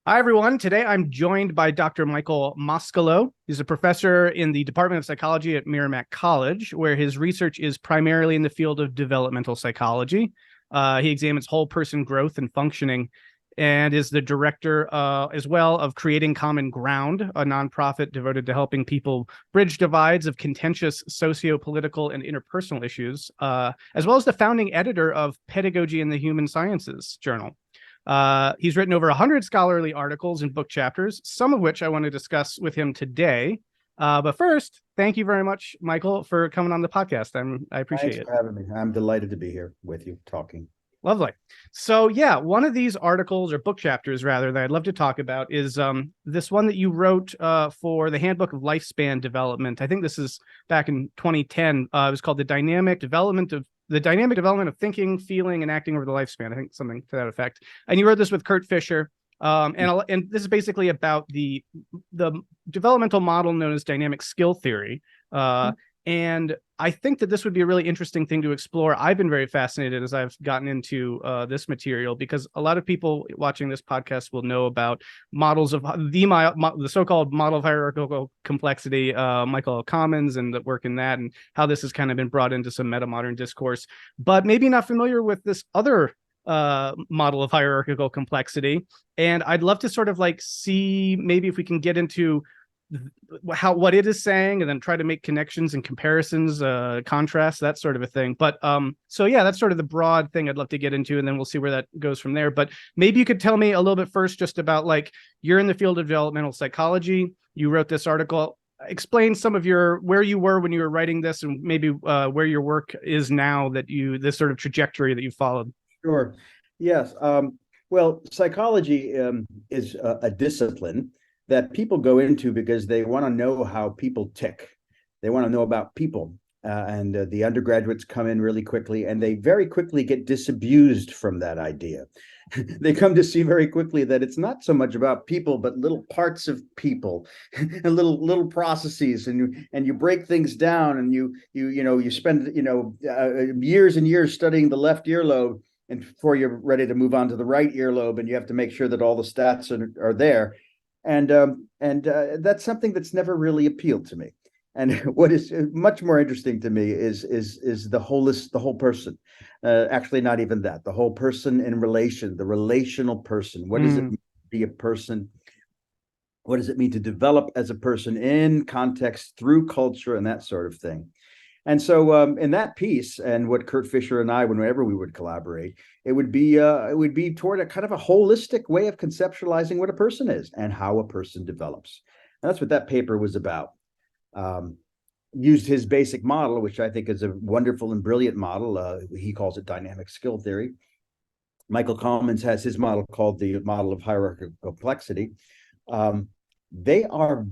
Hi, everyone. Today I'm joined by Dr. Michael Mascolo. He's a professor in the Department of Psychology at Merrimack College, where his research is primarily in the field of developmental psychology. He examines whole person growth and functioning and is the director as well of Creating Common Ground, a nonprofit devoted to helping people bridge divides of contentious socio-political and interpersonal issues, as well as the founding editor of Pedagogy in the Human Sciences journal. He's written over 100 scholarly articles and book chapters, some of which I want to discuss with him today. But first, thank you very much, Michael, for coming on the podcast. I appreciate Thanks it. for having me. I'm delighted to be here with you talking. Lovely. So yeah, one of these articles or book chapters rather that I'd love to talk about is this one that you wrote for the Handbook of Lifespan Development. I think this is back in 2010. It was called the dynamic development of thinking, feeling, and acting over the lifespan. I think something to that effect. And you wrote this with Kurt Fisher. And this is basically about the developmental model known as dynamic skill theory. And I think that this would be a really interesting thing to explore. I've been very fascinated as I've gotten into this material, because a lot of people watching this podcast will know about models of the so-called model of hierarchical complexity, Michael L. Commons, and the work in that, and how this has kind of been brought into some metamodern discourse, but maybe not familiar with this other model of hierarchical complexity. And I'd love to sort of like see maybe if we can get into what it is saying, and then try to make connections and comparisons, contrasts, that sort of a thing. But so yeah, that's sort of the broad thing I'd love to get into, and then we'll see where that goes from there. But maybe you could tell me a little bit first just about, like, you're in the field of developmental psychology, you wrote this article. Explain some of where you were when you were writing this, and maybe where your work is now, this sort of trajectory that you followed. Sure. Yes. Well, psychology is a discipline that people go into because they want to know how people tick. They want to know about people. And the undergraduates come in really quickly, and they very quickly get disabused from that idea. They come to see very quickly that it's not so much about people, but little parts of people and little processes, and you break things down, and you spend years and years studying the left earlobe, and before you're ready to move on to the right earlobe, and you have to make sure that all the stats are there. And that's something that's never really appealed to me. And what is much more interesting to me is the whole person. Actually, not even that. The whole person in relation, the relational person. What does it mean to be a person? What does it mean to develop as a person in context, through culture, and that sort of thing? And so in that piece, and what Kurt Fisher and I, whenever we would collaborate, it would be toward a kind of a holistic way of conceptualizing what a person is and how a person develops. And that's what that paper was about. Used his basic model, which I think is a wonderful and brilliant model. He calls it dynamic skill theory. Michael Commons has his model called the model of hierarchical complexity. They are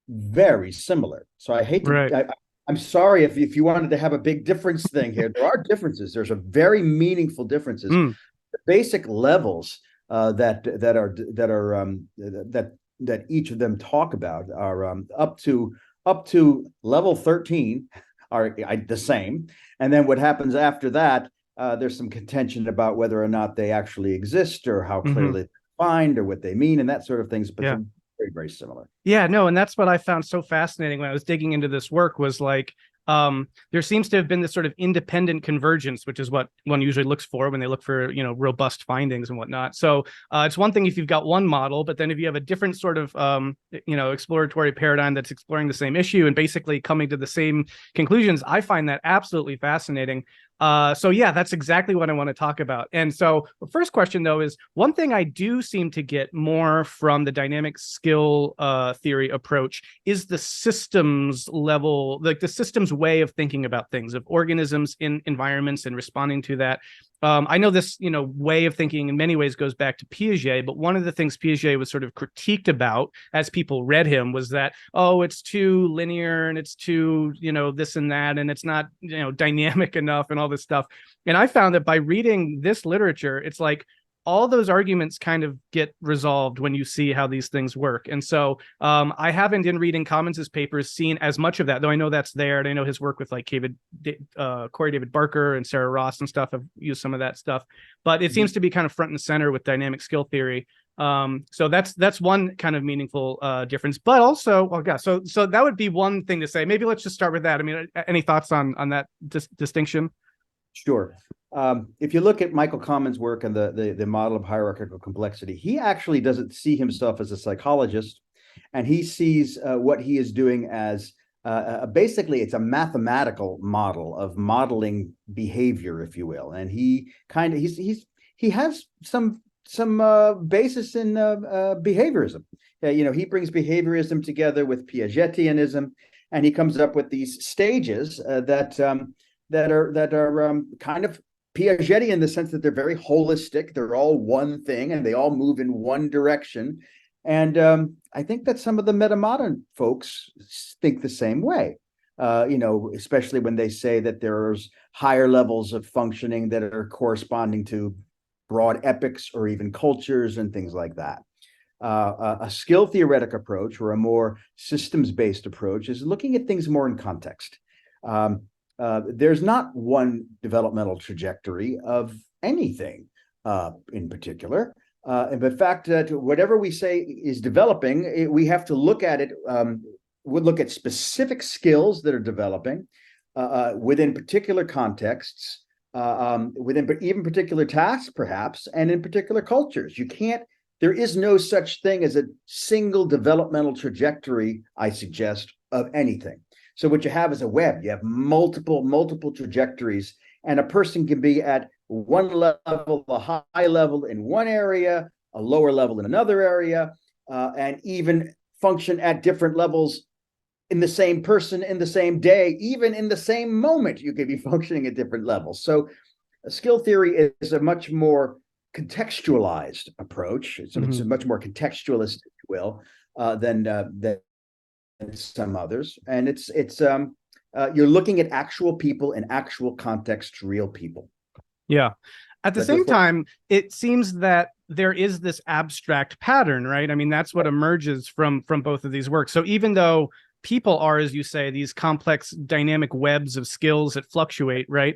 very similar. So I hate to... Right. I'm sorry if you wanted to have a big difference thing here. There are differences. There's a very meaningful differences. The basic levels that each of them talk about are up to level 13 are the same, and then what happens after that, there's some contention about whether or not they actually exist, or how clearly defined, or what they mean, and that sort of things. But Yeah. very, very similar. Yeah, no, and that's what I found so fascinating when I was digging into this work, was like, there seems to have been this sort of independent convergence, which is what one usually looks for when they look for, robust findings and whatnot. So it's one thing if you've got one model, but then if you have a different sort of, exploratory paradigm that's exploring the same issue and basically coming to the same conclusions, I find that absolutely fascinating. So yeah, that's exactly what I want to talk about. And so the first question, though, is one thing I do seem to get more from the dynamic skill theory approach is the systems level, like the systems way of thinking about things, of organisms in environments and responding to that. I know this, way of thinking in many ways goes back to Piaget, but one of the things Piaget was sort of critiqued about as people read him was that, oh, it's too linear, and it's too, this and that, and it's not, dynamic enough, and all this stuff. And I found that by reading this literature, it's like, all those arguments kind of get resolved when you see how these things work. And so I haven't, in reading Commons's papers, seen as much of that, though I know that's there. And I know his work with like Corey David Barker and Sarah Ross and stuff have used some of that stuff. But it seems to be kind of front and center with dynamic skill theory. So that's one kind of meaningful difference. But also, oh god, so that would be one thing to say. Maybe let's just start with that. I mean, any thoughts on that distinction? Sure. If you look at Michael Common's work and the model of hierarchical complexity, he actually doesn't see himself as a psychologist, and he sees what he is doing as basically it's a mathematical model of modeling behavior, if you will. And he has some basis in behaviorism. He brings behaviorism together with Piagetianism, and he comes up with these stages that are kind of Piagetian in the sense that they're very holistic. They're all one thing, and they all move in one direction. And I think that some of the metamodern folks think the same way. Especially when they say that there's higher levels of functioning that are corresponding to broad epics or even cultures and things like that. A skill theoretic approach or a more systems-based approach is looking at things more in context. There's not one developmental trajectory of anything in particular. In fact, whatever we say is developing, we have to look at it. We'll look at specific skills that are developing within particular contexts, within even particular tasks, perhaps, and in particular cultures. There is no such thing as a single developmental trajectory, I suggest, of anything. So what you have is a web. You have multiple trajectories, and a person can be at one level, a high level in one area, a lower level in another area, and even function at different levels in the same person, in the same day, even in the same moment. You could be functioning at different levels. So skill theory is a much more contextualized approach. It's a much more contextualist, if you will, than some others. And it's you're looking at actual people in actual contexts, real people. Yeah. At the same time, it seems that there is this abstract pattern, right? I mean, that's what emerges from both of these works. So even though people are, as you say, these complex dynamic webs of skills that fluctuate, right?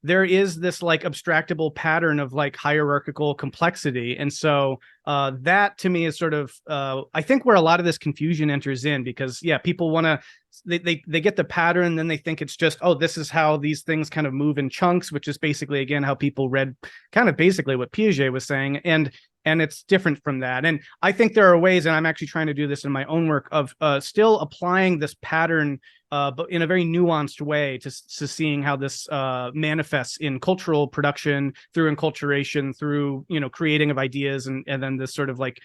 There is this like abstractable pattern of like hierarchical complexity. And so that to me is sort of, I think where a lot of this confusion enters in, because people want to, they get the pattern, then they think it's just, oh, this is how these things kind of move in chunks, which is basically, again, how people read kind of basically what Piaget was saying. And it's different from that. And I think there are ways, and I'm actually trying to do this in my own work, of still applying this pattern, but in a very nuanced way to seeing how this manifests in cultural production, through enculturation, through, creating of ideas, and then this sort of like,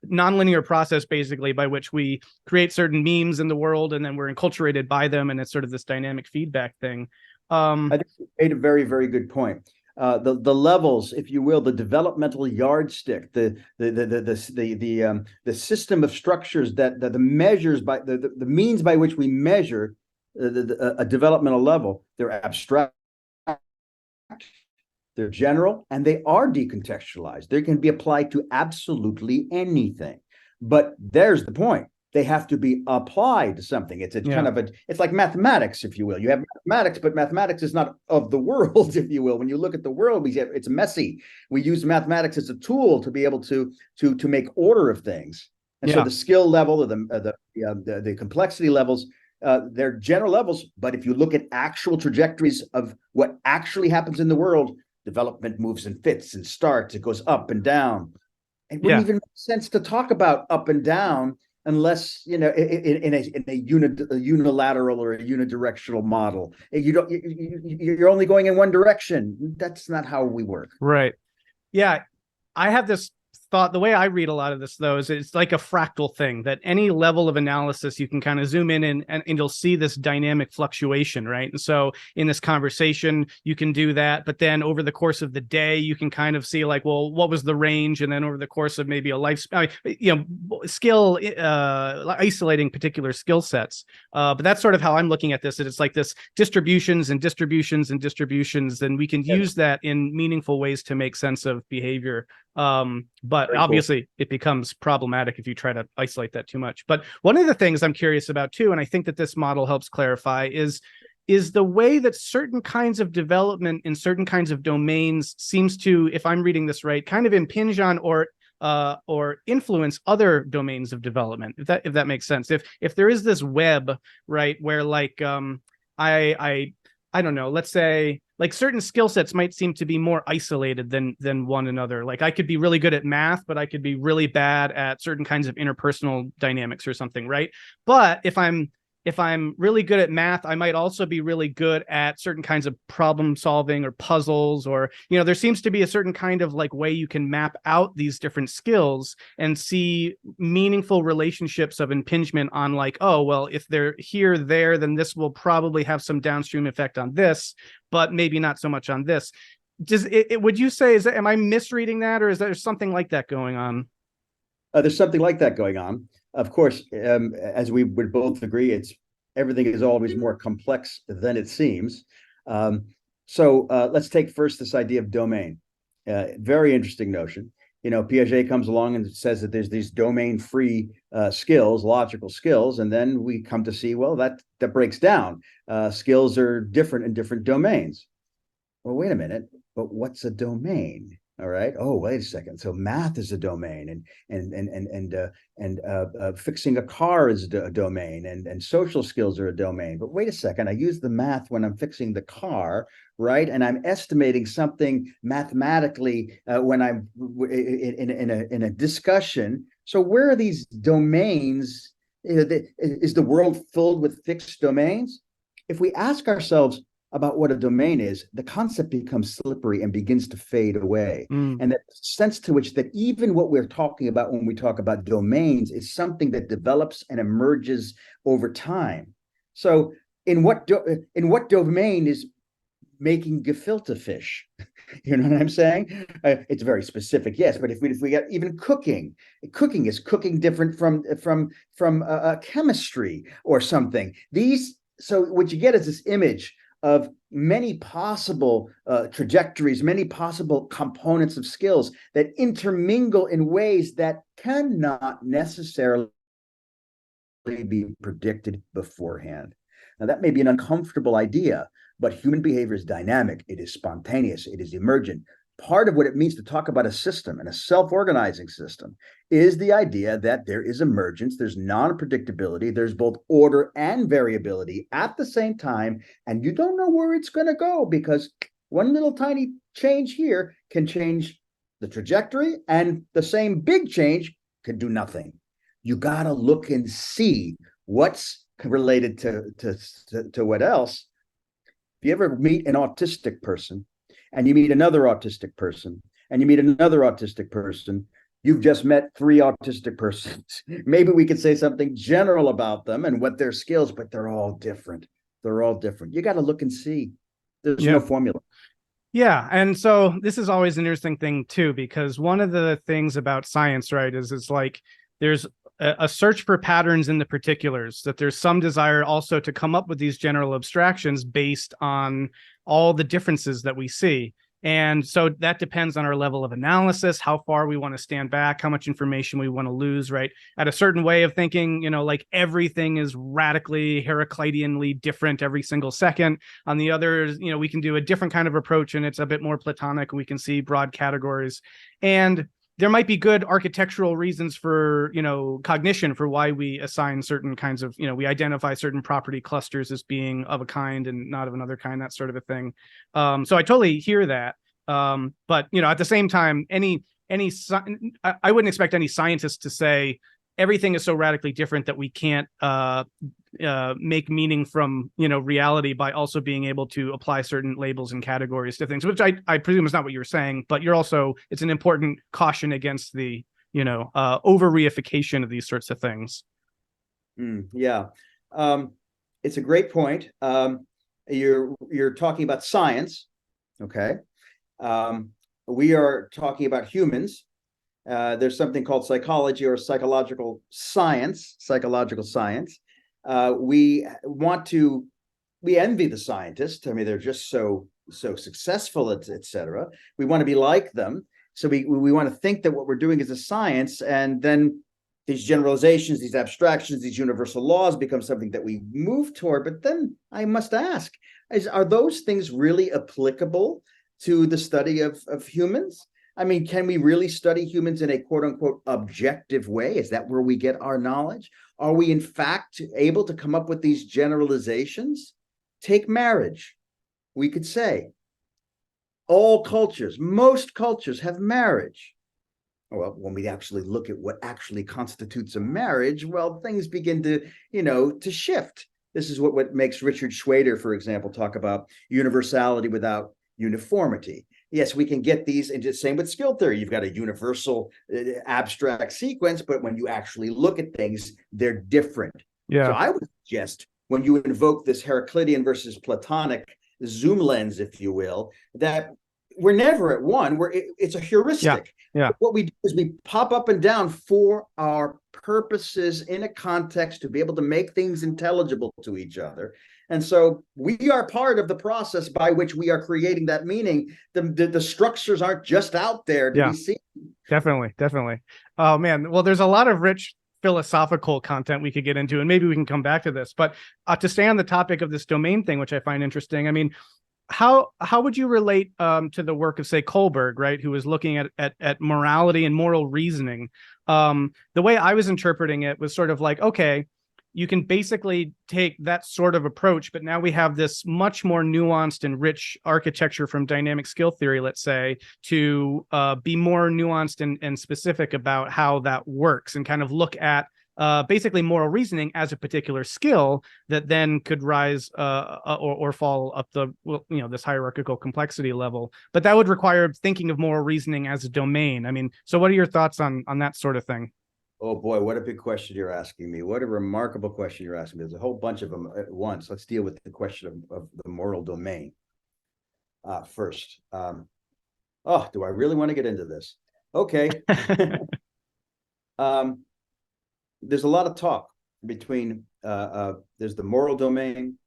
nonlinear process basically by which we create certain memes in the world, and then we're enculturated by them. And it's sort of this dynamic feedback thing. I think you made a very, very good point. The levels, if you will, the developmental yardstick, the system of structures that the measures by the means by which we measure a developmental level, they're abstract, they're general, and they are decontextualized. They can be applied to absolutely anything. But there's the point. They have to be applied to something. It's kind of it's like mathematics, if you will. You have mathematics, but mathematics is not of the world, if you will. When you look at the world, it's messy. We use mathematics as a tool to be able to make order of things. And so the skill level, or the complexity levels, they're general levels. But if you look at actual trajectories of what actually happens in the world, development moves and fits and starts. It goes up and down. It wouldn't even make sense to talk about up and down unless in a unilateral or a unidirectional model. You're only going in one direction. That's not how we work. Right. Yeah. I have this thought, the way I read a lot of this, though, is it's like a fractal thing, that any level of analysis you can kind of zoom in and you'll see this dynamic fluctuation, right? And so in this conversation, you can do that, but then over the course of the day, you can kind of see like, well, what was the range? And then over the course of maybe a lifespan, skill, isolating particular skill sets. But that's sort of how I'm looking at this. It's like this distributions and distributions and distributions, and we can use that in meaningful ways to make sense of behavior. But very obviously cool. It becomes problematic if you try to isolate that too much. But one of the things I'm curious about too, and I think that this model helps clarify, is is the way that certain kinds of development in certain kinds of domains seems to, if I'm reading this right, kind of impinge on or influence other domains of development, if that makes sense. If there is this web, right, where like I don't know, let's say like certain skill sets might seem to be more isolated than one another. Like I could be really good at math, but I could be really bad at certain kinds of interpersonal dynamics or something, right? But if I'm really good at math, I might also be really good at certain kinds of problem solving or puzzles, or, there seems to be a certain kind of like way you can map out these different skills and see meaningful relationships of impingement on like, oh, well, if they're here, there, then this will probably have some downstream effect on this, but maybe not so much on this. Would you say, am I misreading that, or is there something like that going on? There's something like that going on. Of course, as we would both agree, everything is always more complex than it seems. So let's take first this idea of domain. Very interesting notion. Piaget comes along and says that there's these domain-free skills, logical skills, and then we come to see, well, that breaks down. Skills are different in different domains. Well, wait a minute, but what's a domain? All right. Oh, wait a second. So math is a domain, and fixing a car is a domain, and social skills are a domain. But wait a second. I use the math when I'm fixing the car, right? And I'm estimating something mathematically when I'm in a discussion. So where are these domains? Is the world filled with fixed domains? If we ask ourselves about what a domain is, the concept becomes slippery and begins to fade away. And that sense to which that even what we're talking about when we talk about domains is something that develops and emerges over time. So in what domain is making gefilte fish? You know what I'm saying? It's very specific, yes. But if we get even cooking is cooking different from chemistry or something. So what you get is this image of many possible trajectories, many possible components of skills that intermingle in ways that cannot necessarily be predicted beforehand. Now, that may be an uncomfortable idea, but human behavior is dynamic, it is spontaneous, it is emergent. Part of what it means to talk about a system and a self-organizing system is the idea that there is emergence, there's non-predictability, there's both order and variability at the same time, and you don't know where it's going to go because one little tiny change here can change the trajectory, and the same big change can do nothing. You got to look and see what's related to what else. If you ever meet an autistic person, and you meet another autistic person, and you meet another autistic person, you've just met 3 autistic persons. Maybe we could say something general about them and what their skills, but they're all different. They're all different. You got to look and see. There's no formula. Yeah. And so this is always an interesting thing too, because one of the things about science, right, is it's like there's a search for patterns in the particulars, that there's some desire also to come up with these general abstractions based on all the differences that we see. And so that depends on our level of analysis, how far we want to stand back, how much information we want to lose, right? At a certain way of thinking, like everything is radically Heracliteanly different every single second. On the others, we can do a different kind of approach and it's a bit more Platonic. We can see broad categories. And there might be good architectural reasons for, cognition, for why we assign certain kinds of, we identify certain property clusters as being of a kind and not of another kind, that sort of a thing. So I totally hear that. But, at the same time, I wouldn't expect any scientist to say everything is so radically different that we can't make meaning from, reality by also being able to apply certain labels and categories to things, which I presume is not what you're saying, but it's an important caution against the, over reification of these sorts of things. Yeah. It's a great point. You're talking about science. Okay. We are talking about humans. There's something called psychology or psychological science. We envy the scientists. I mean, they're just so successful, etc. We want to be like them. So we want to think that what we're doing is a science, and then these generalizations, these abstractions, these universal laws become something that we move toward. But then I must ask, are those things really applicable to the study of humans? I mean, can we really study humans in a quote unquote objective way? Is that where we get our knowledge? Are we in fact able to come up with these generalizations? Take marriage. We could say all cultures, most cultures have marriage. Well, when we actually look at what actually constitutes a marriage, well, things begin to, to shift. This is what makes Richard Schwader, for example, talk about universality without uniformity. Yes, we can get these, and just same with skill theory. You've got a universal abstract sequence, but when you actually look at things, they're different. Yeah. So I would suggest when you invoke this Heraclitean versus Platonic zoom lens, if you will, that we're never at one. It's a heuristic. Yeah. What we do is we pop up and down for our purposes in a context to be able to make things intelligible to each other. And so we are part of the process by which we are creating that meaning. The structures aren't just out there to be seen. Definitely. Oh, man. Well, there's a lot of rich philosophical content we could get into, and maybe we can come back to this. But to stay on the topic of this domain thing, which I find interesting, I mean, how would you relate to the work of, say, Kohlberg, right, who was looking at morality and moral reasoning? The way I was interpreting it was sort of like, okay, you can basically take that sort of approach, but now we have this much more nuanced and rich architecture from dynamic skill theory, let's say, to be more nuanced and specific about how that works, and kind of look at basically moral reasoning as a particular skill that then could rise or fall up this hierarchical complexity level. But that would require thinking of moral reasoning as a domain. I mean, so what are your thoughts on that sort of thing? Oh boy, what a big question you're asking me. What a remarkable question you're asking me. There's a whole bunch of them at once. Let's deal with the question of the moral domain first. Do I really want to get into this? Okay. There's a lot of talk between, there's the moral domain,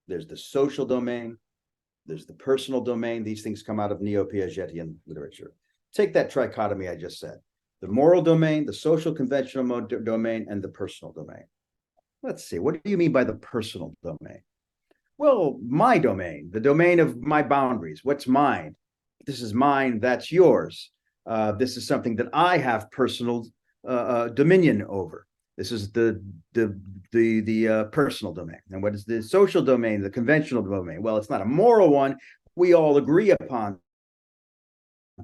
there's the social domain, there's the personal domain. These things come out of neo-Piagetian literature. Take that trichotomy I just said. The moral domain, the social conventional domain, and the personal domain. Let's see, what do you mean by the personal domain? Well, my domain, the domain of my boundaries. What's mine? This is mine, that's yours. This is something that I have personal dominion over. This is the personal domain. And what is the social domain, the conventional domain? Well, it's not a moral one. We all agree upon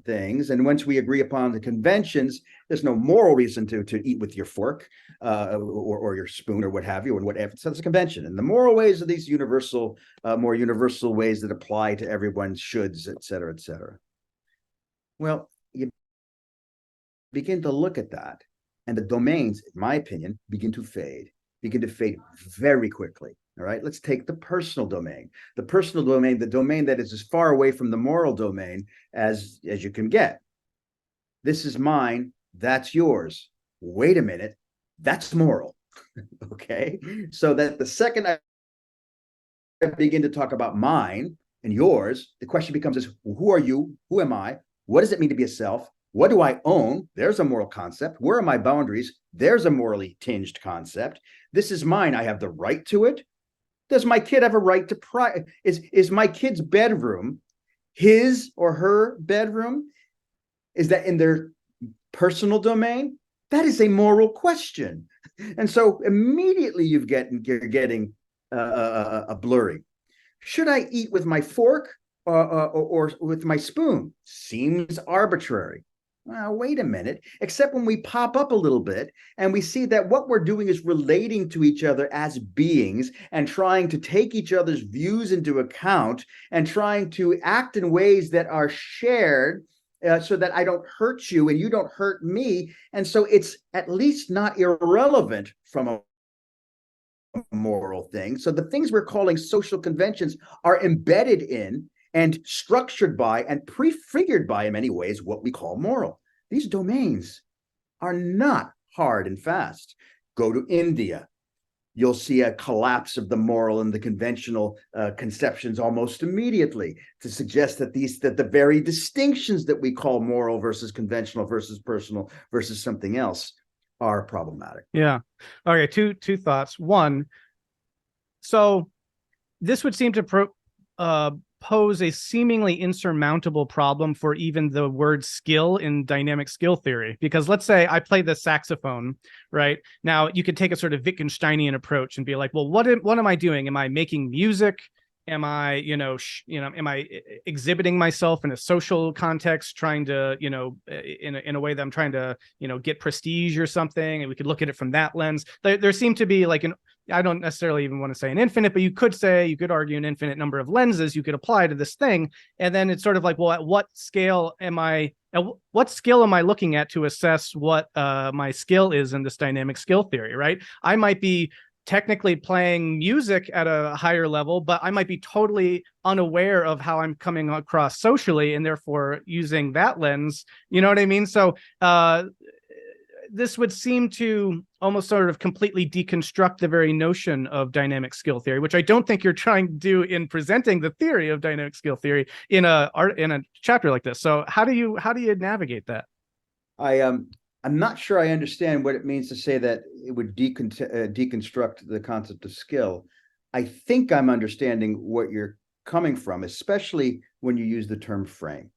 things, and once we agree upon the conventions, there's no moral reason to eat with your fork or your spoon or what have you, or whatever. So it's a convention, and the moral ways are these universal, more universal ways that apply to everyone's shoulds, et cetera, et cetera. Well, you begin to look at that, and the domains, in my opinion, begin to fade very quickly. All right, let's take the personal domain. The personal domain, the domain that is as far away from the moral domain as you can get. This is mine, that's yours. Wait a minute, that's moral. Okay, so that the second I begin to talk about mine and yours, the question becomes is, who are you? Who am I? What does it mean to be a self? What do I own? There's a moral concept. Where are my boundaries? There's a morally tinged concept. This is mine. I have the right to it. Does my kid have a right to is my kid's bedroom his or her bedroom? Is that in their personal domain? That is a moral question. And so immediately you're getting a blurry. Should I eat with my fork or with my spoon? Seems arbitrary. Well, wait a minute, except when we pop up a little bit and we see that what we're doing is relating to each other as beings and trying to take each other's views into account and trying to act in ways that are shared so that I don't hurt you and you don't hurt me. And so it's at least not irrelevant from a moral thing. So the things we're calling social conventions are embedded in and structured by and prefigured by, in many ways, what we call moral. These domains are not hard and fast. Go to India. You'll see a collapse of the moral and the conventional conceptions almost immediately, to suggest that the very distinctions that we call moral versus conventional versus personal versus something else are problematic. Yeah. Okay. Two thoughts. One, so this would seem to pose a seemingly insurmountable problem for even the word skill in dynamic skill theory. Because let's say I play the saxophone, right? Now you could take a sort of Wittgensteinian approach and be like, well, what am I doing? Am I making music? Am I, am I exhibiting myself in a social context, trying to, in a way that I'm trying to, get prestige or something? And we could look at it from that lens. There seem to be like I don't necessarily even want to say an infinite, but you could argue an infinite number of lenses you could apply to this thing. And then it's sort of like, well, at what skill am I looking at to assess what my skill is in this dynamic skill theory, right? I might be technically playing music at a higher level, but I might be totally unaware of how I'm coming across socially, and therefore using that lens. You know what I mean? So this would seem to almost sort of completely deconstruct the very notion of dynamic skill theory, which I don't think you're trying to do in presenting the theory of dynamic skill theory in a chapter like this. So how do you navigate that? I'm not sure I understand what it means to say that it would deconstruct the concept of skill. I think I'm understanding what you're coming from, especially when you use the term frame.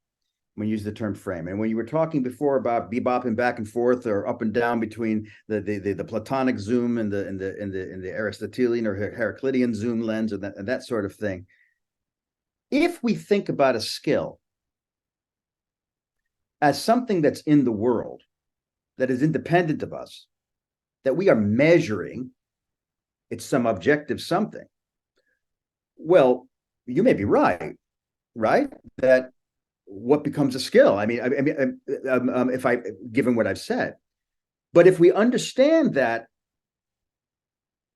And when you were talking before about bebopping back and forth or up and down between the Platonic zoom and the Aristotelian or Heraclitean zoom lens and that sort of thing. If we think about a skill as something that's in the world, that is independent of us, that we are measuring, it's some objective something. Well, you may be right? That what becomes a skill? I mean, if given what I've said, but if we understand that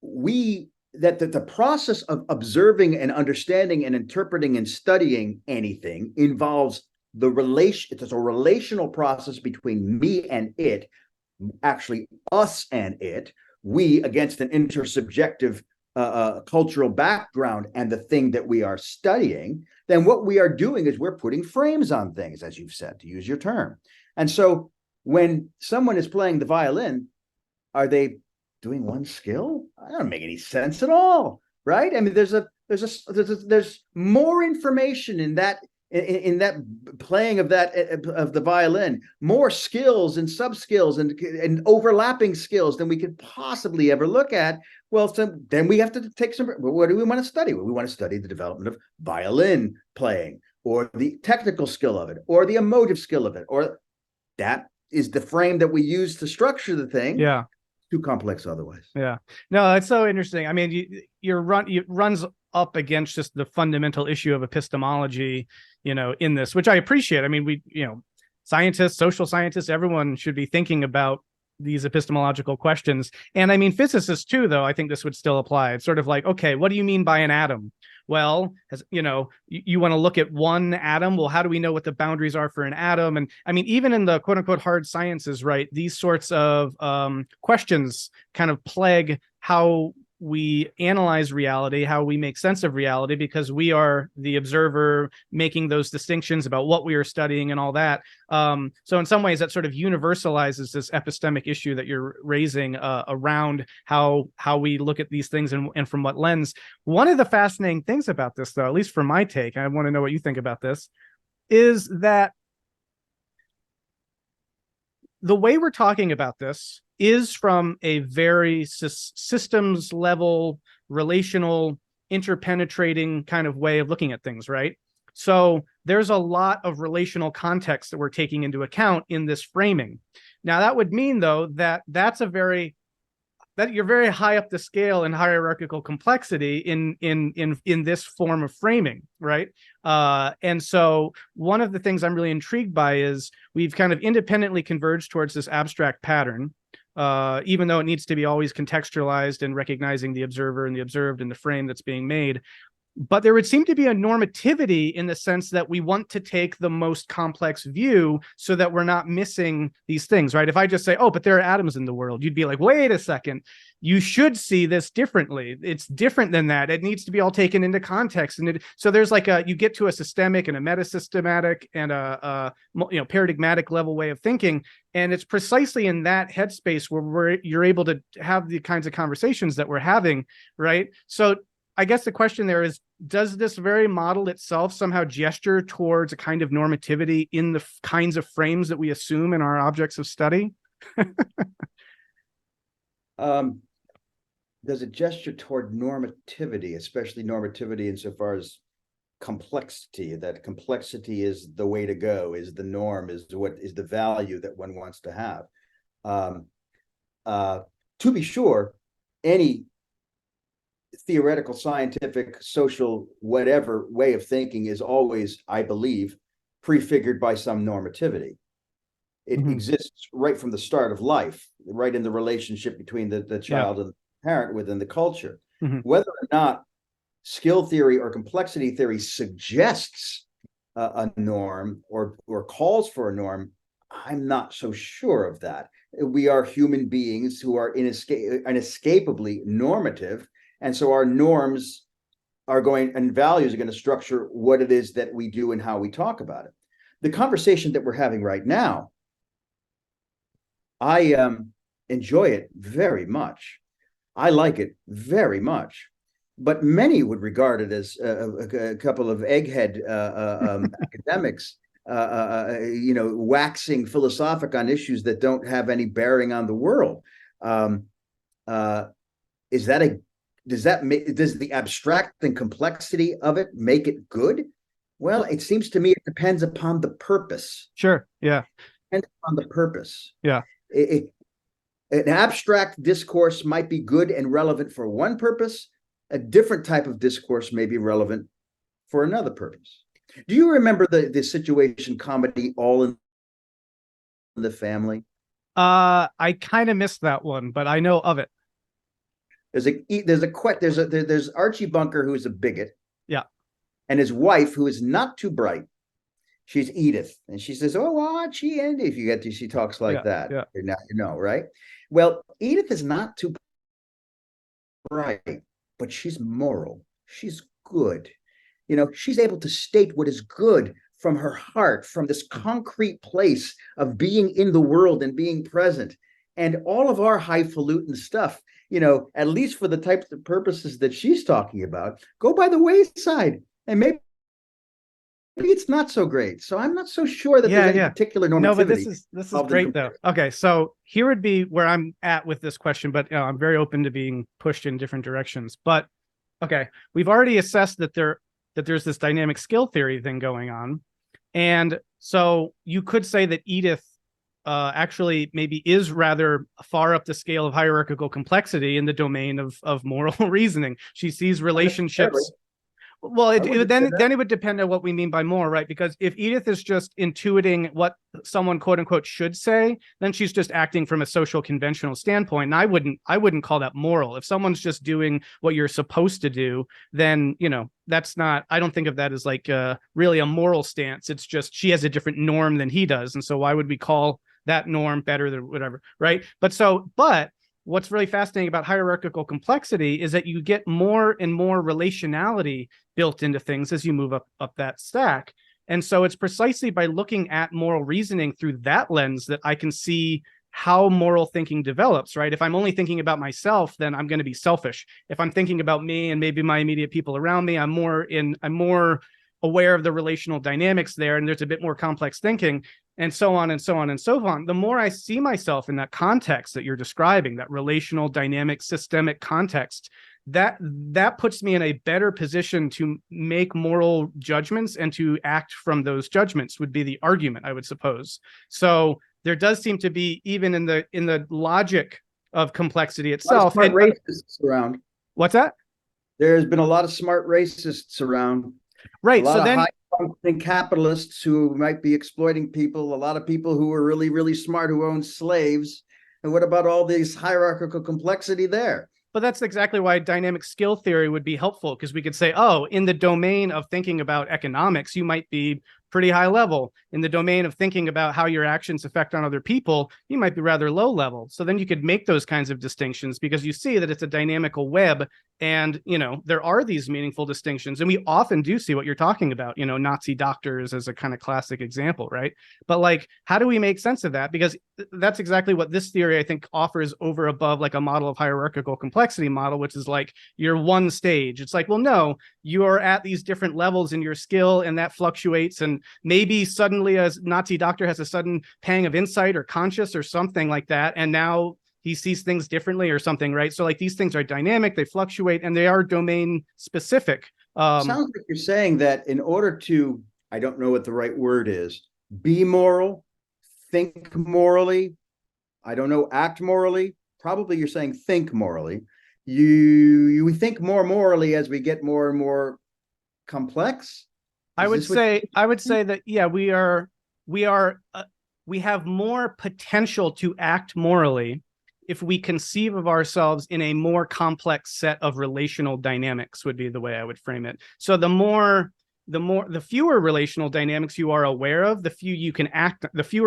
the process of observing and understanding and interpreting and studying anything involves it's a relational process between me and it, actually us and it, we against an intersubjective cultural background and the thing that we are studying, then what we are doing is we're putting frames on things, as you've said, to use your term. And so when someone is playing the violin, are they doing one skill? That doesn't make any sense at all, right? I mean, there's more information in that playing of the violin, more skills and sub-skills and overlapping skills than we could possibly ever look at. Well, so then we have to take what do we want to study? Well, we want to study the development of violin playing, or the technical skill of it, or the emotive skill of it, or that is the frame that we use to structure the thing. Yeah. Too complex otherwise. Yeah. No, that's so interesting. I mean, it runs up against just the fundamental issue of epistemology, in this, which I appreciate. I mean, scientists, social scientists, everyone should be thinking about these epistemological questions. And I mean, physicists too, though, I think this would still apply. It's sort of like, okay, what do you mean by an atom? Well, you want to look at one atom. Well, how do we know what the boundaries are for an atom? And I mean, even in the quote unquote hard sciences, right, these sorts of questions kind of plague how we analyze reality, how we make sense of reality, because we are the observer making those distinctions about what we are studying and all that. So in some ways that sort of universalizes this epistemic issue that you're raising around how we look at these things and from what lens. One of the fascinating things about this, though, at least for my take, I want to know what you think about this, is that the way we're talking about this is from a very systems level, relational, interpenetrating kind of way of looking at things, right? So there's a lot of relational context that we're taking into account in this framing. Now, that would mean, though, that you're very high up the scale in hierarchical complexity in this form of framing, right? And so one of the things I'm really intrigued by is we've kind of independently converged towards this abstract pattern, even though it needs to be always contextualized and recognizing the observer and the observed and the frame that's being made. But there would seem to be a normativity in the sense that we want to take the most complex view so that we're not missing these things, right? If I just say, oh, but there are atoms in the world, you'd be like, wait a second, you should see this differently. It's different than that. It needs to be all taken into context. And so there's like you get to a systemic and a metasystematic and a paradigmatic level way of thinking. And it's precisely in that headspace where you're able to have the kinds of conversations that we're having, right? So I guess the question there is, does this very model itself somehow gesture towards a kind of normativity in the kinds of frames that we assume in our objects of study? Does it gesture toward normativity, especially normativity insofar as complexity, that complexity is the way to go, is the norm, is what is the value that one wants to have? To be sure, any theoretical, scientific, social, whatever way of thinking is always, I believe, prefigured by some normativity. It exists right from the start of life, right in the relationship between the child and the parent within the culture. Whether or not skill theory or complexity theory suggests a norm or calls for a norm, I'm not so sure of that. We are human beings who are inescapably normative. And so our norms are going, and values are going to structure what it is that we do and how we talk about it. The conversation that we're having right now, I enjoy it very much. I like it very much. But many would regard it as a couple of egghead academics, waxing philosophic on issues that don't have any bearing on the world. Does the abstract and complexity of it make it good? Well, it seems to me it depends upon the purpose. Sure. Yeah. Depends on the purpose. Yeah. An abstract discourse might be good and relevant for one purpose. A different type of discourse may be relevant for another purpose. Do you remember the situation comedy All in the Family? I kind of missed that one, but I know of it. There's Archie Bunker, who's a bigot. Yeah. And his wife, who is not too bright. She's Edith. And she says, oh, Archie, and if you get to, she talks like that. Yeah. Now you know, right? Well, Edith is not too bright, but she's moral. She's good. She's able to state what is good from her heart, from this concrete place of being in the world and being present. And all of our highfalutin stuff, at least for the types of purposes that she's talking about, go by the wayside. And maybe it's not so great. So I'm not so sure that there's any particular normativity. No, but this is great, though. Okay, so here would be where I'm at with this question, but I'm very open to being pushed in different directions. But okay, we've already assessed that there's this dynamic skill theory thing going on. And so you could say that Edith actually maybe is rather far up the scale of hierarchical complexity in the domain of moral reasoning. She sees relationships. Well, then it would depend on what we mean by more, right? Because if Edith is just intuiting what someone quote unquote should say, then she's just acting from a social conventional standpoint. And I wouldn't call that moral. If someone's just doing what you're supposed to do, then that's not. I don't think of that as like really a moral stance. It's just she has a different norm than he does, and so why would we call that norm better than whatever, right? But what's really fascinating about hierarchical complexity is that you get more and more relationality built into things as you move up that stack. And so it's precisely by looking at moral reasoning through that lens that I can see how moral thinking develops, right? If I'm only thinking about myself, then I'm going to be selfish. If I'm thinking about me and maybe my immediate people around me, I'm more aware of the relational dynamics there, and there's a bit more complex thinking, and so on and so on and so on. The more I see myself in that context that you're describing, that relational, dynamic, systemic context, that puts me in a better position to make moral judgments and to act from those judgments, would be the argument, I would suppose. So there does seem to be, even in the logic of complexity itself, smart racists around. What's that? There's been a lot of smart racists around. Right. So then high-functioning capitalists who might be exploiting people, a lot of people who are really, really smart who own slaves. And what about all this hierarchical complexity there? But that's exactly why dynamic skill theory would be helpful, because we could say, oh, in the domain of thinking about economics, you might be pretty high level. In the domain of thinking about how your actions affect on other people, you might be rather low level. So then you could make those kinds of distinctions because you see that it's a dynamical web. And, there are these meaningful distinctions. And we often do see what you're talking about, Nazi doctors as a kind of classic example, right? But like, how do we make sense of that? Because that's exactly what this theory, I think, offers over above like a model of hierarchical complexity model, which is like your one stage. It's like, well, no, you are at these different levels in your skill, and that fluctuates. And maybe suddenly a Nazi doctor has a sudden pang of insight or conscious or something like that. And now he sees things differently or something, right? So like these things are dynamic, they fluctuate, and they are domain specific. Sounds like you're saying that in order to, I don't know what the right word is, be moral, think morally, I don't know, act morally. Probably you're saying think morally. We think more morally as we get more and more complex. I would say that, yeah, we have more potential to act morally if we conceive of ourselves in a more complex set of relational dynamics, would be the way I would frame it. So the fewer relational dynamics you are aware of, the fewer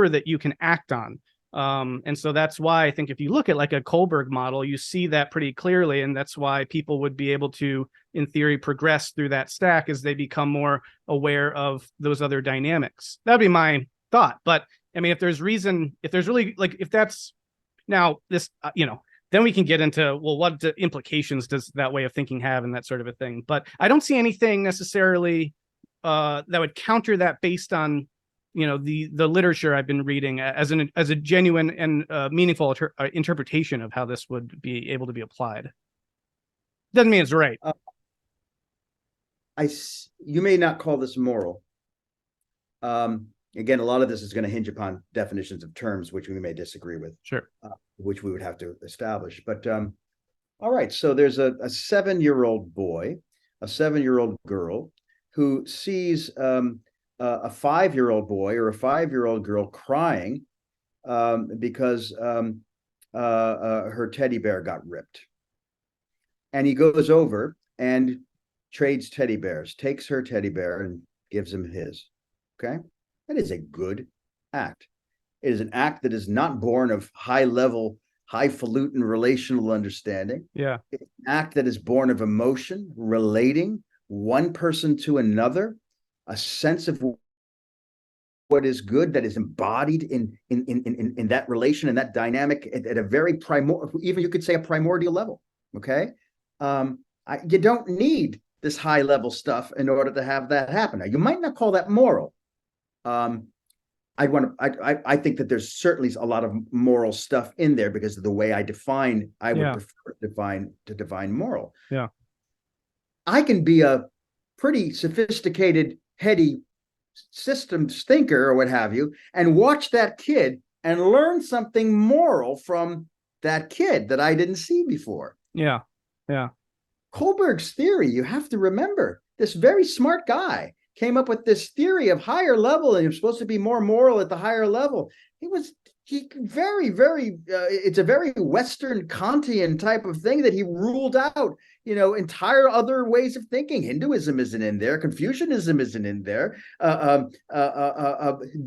that you can act on. And so that's why I think if you look at like a Kohlberg model, you see that pretty clearly. And that's why people would be able to, in theory, progress through that stack as they become more aware of those other dynamics. That'd be my thought. But I mean, if that's now this, then we can get into, well, what implications does that way of thinking have and that sort of a thing. But I don't see anything necessarily that would counter that based on the literature I've been reading as a genuine and meaningful interpretation of how this would be able to be applied. Doesn't mean it's right. You may not call this moral. Again, a lot of this is going to hinge upon definitions of terms, which we may disagree with. Sure. Which we would have to establish. But all right, so there's a 7-year-old boy, a 7-year-old girl who sees a 5-year-old boy or a 5-year-old girl crying because her teddy bear got ripped. And he goes over and trades teddy bears, takes her teddy bear and gives him his. Okay? That is a good act. It is an act that is not born of high-level, highfalutin relational understanding. Yeah. It's an act that is born of emotion, relating one person to another, a sense of what is good that is embodied in that relation and that dynamic at a very even you could say a primordial level. Okay, you don't need this high level stuff in order to have that happen. Now, you might not call that moral. I think that there's certainly a lot of moral stuff in there because of the way I would prefer to define moral. Yeah. I can be a pretty sophisticated, heady systems thinker or what have you, and watch that kid and learn something moral from that kid that I didn't see before. Yeah. Yeah. Kohlberg's theory, you have to remember, this very smart guy came up with this theory of higher level, and you're supposed to be more moral at the higher level. It's a very Western Kantian type of thing that he ruled out, entire other ways of thinking. Hinduism isn't in there. Confucianism isn't in there.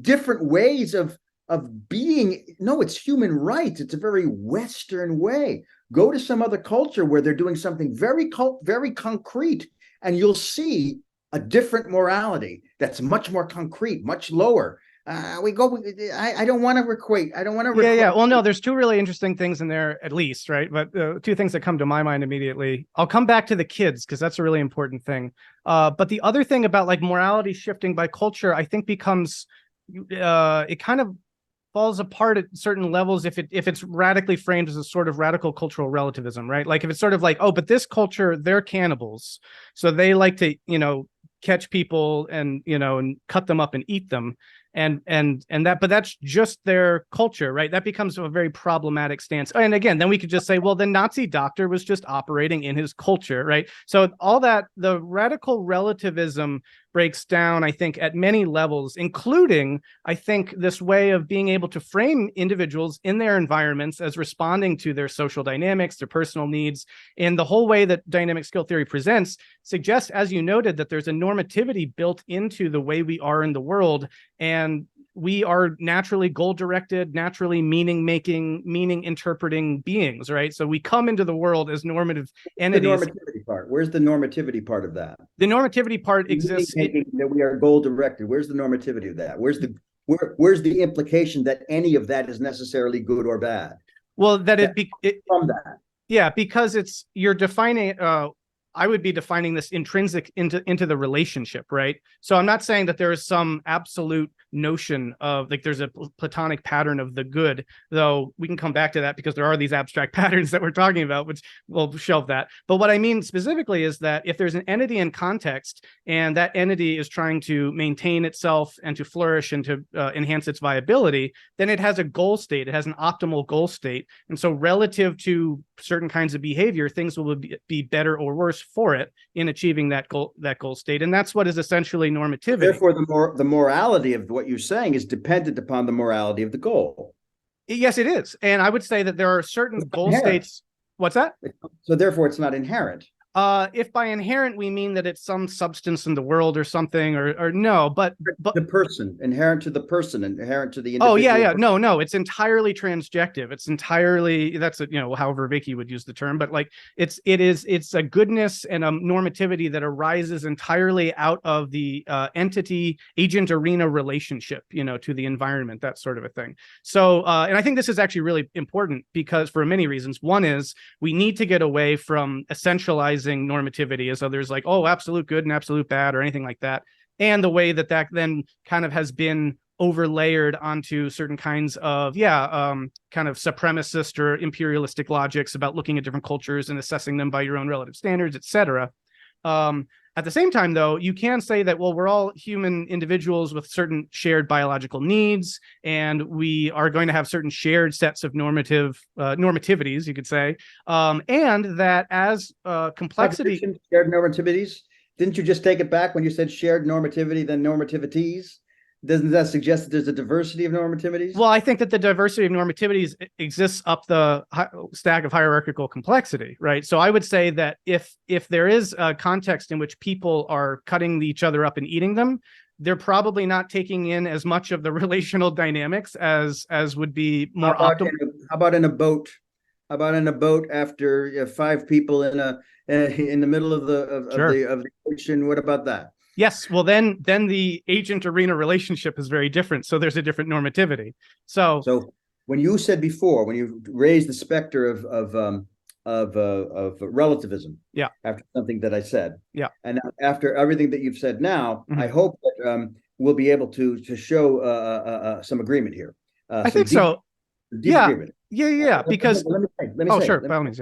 Different ways of being. No, it's human rights. It's a very Western way. Go to some other culture where they're doing something very concrete, and you'll see a different morality that's much more concrete, much lower. I don't want to equate. Yeah. Well, no, there's two really interesting things in there, at least, right? But two things that come to my mind immediately. I'll come back to the kids because that's a really important thing. But the other thing about like morality shifting by culture, I think becomes it kind of falls apart at certain levels if it's radically framed as a sort of radical cultural relativism, right? Like if it's sort of like, oh, but this culture, they're cannibals, so they like to catch people and and cut them up and eat them. But that's just their culture, right? That becomes a very problematic stance. And again, then we could just say, well, the Nazi doctor was just operating in his culture, right? So all that, the radical relativism breaks down, I think, at many levels, including, I think, this way of being able to frame individuals in their environments as responding to their social dynamics, their personal needs. And the whole way that dynamic skill theory presents suggests, as you noted, that there's a normativity built into the way we are in the world. And we are naturally goal-directed, naturally meaning-making, meaning-interpreting beings, right? So we come into the world as normative entities. The normativity part. Where's the normativity part of that? The normativity part exists. That we are goal-directed. Where's the normativity of that? Where's the implication that any of that is necessarily good or bad? Well, from that. Yeah, because you're defining. I would be defining this intrinsic into the relationship, right? So I'm not saying that there is some absolute notion of like there's a platonic pattern of the good, though we can come back to that because there are these abstract patterns that we're talking about, which we'll shelve that. But what I mean specifically is that if there's an entity in context and that entity is trying to maintain itself and to flourish and to enhance its viability, then it has a goal state. It has an optimal goal state. And so relative to certain kinds of behavior, things will be better or worse for it in achieving that goal state. And that's what is essentially normativity. Therefore, the morality of what you're saying is dependent upon the morality of the goal. Yes, it is. And I would say that there are certain goal states. What's that? So therefore, it's not inherent. If by inherent we mean that it's some substance in the world or something, or no, but the person, inherent to the person, inherent to the individual. Oh yeah, no, it's entirely transjective. It's entirely, that's however Vicky would use the term, but like it's a goodness and a normativity that arises entirely out of the entity agent arena relationship, to the environment, that sort of a thing. So, and I think this is actually really important because for many reasons. One is we need to get away from essentializing normativity as others like, oh, absolute good and absolute bad or anything like that. And the way that then kind of has been overlayered onto certain kinds of, kind of supremacist or imperialistic logics about looking at different cultures and assessing them by your own relative standards, etc. At the same time, though, you can say that, well, we're all human individuals with certain shared biological needs, and we are going to have certain shared sets of normativities, you could say, and that as complexity... Shared normativities? Didn't you just take it back when you said shared normativity, then normativities? Doesn't that suggest that there's a diversity of normativities? Well, I think that the diversity of normativities exists up the stack of hierarchical complexity, right? So I would say that if there is a context in which people are cutting each other up and eating them, they're probably not taking in as much of the relational dynamics as would be more optimal. How about in a boat? How about in a boat after 5 people in the middle of the ocean? What about that? Yes, well, then the agent arena relationship is very different. So there's a different normativity. So when you said before, when you raised the specter of relativism, after something that I said, and after everything that you've said now, I hope that we'll be able to show some agreement here. I think so. Agreement. Yeah. Because let me say. Sure, by all means,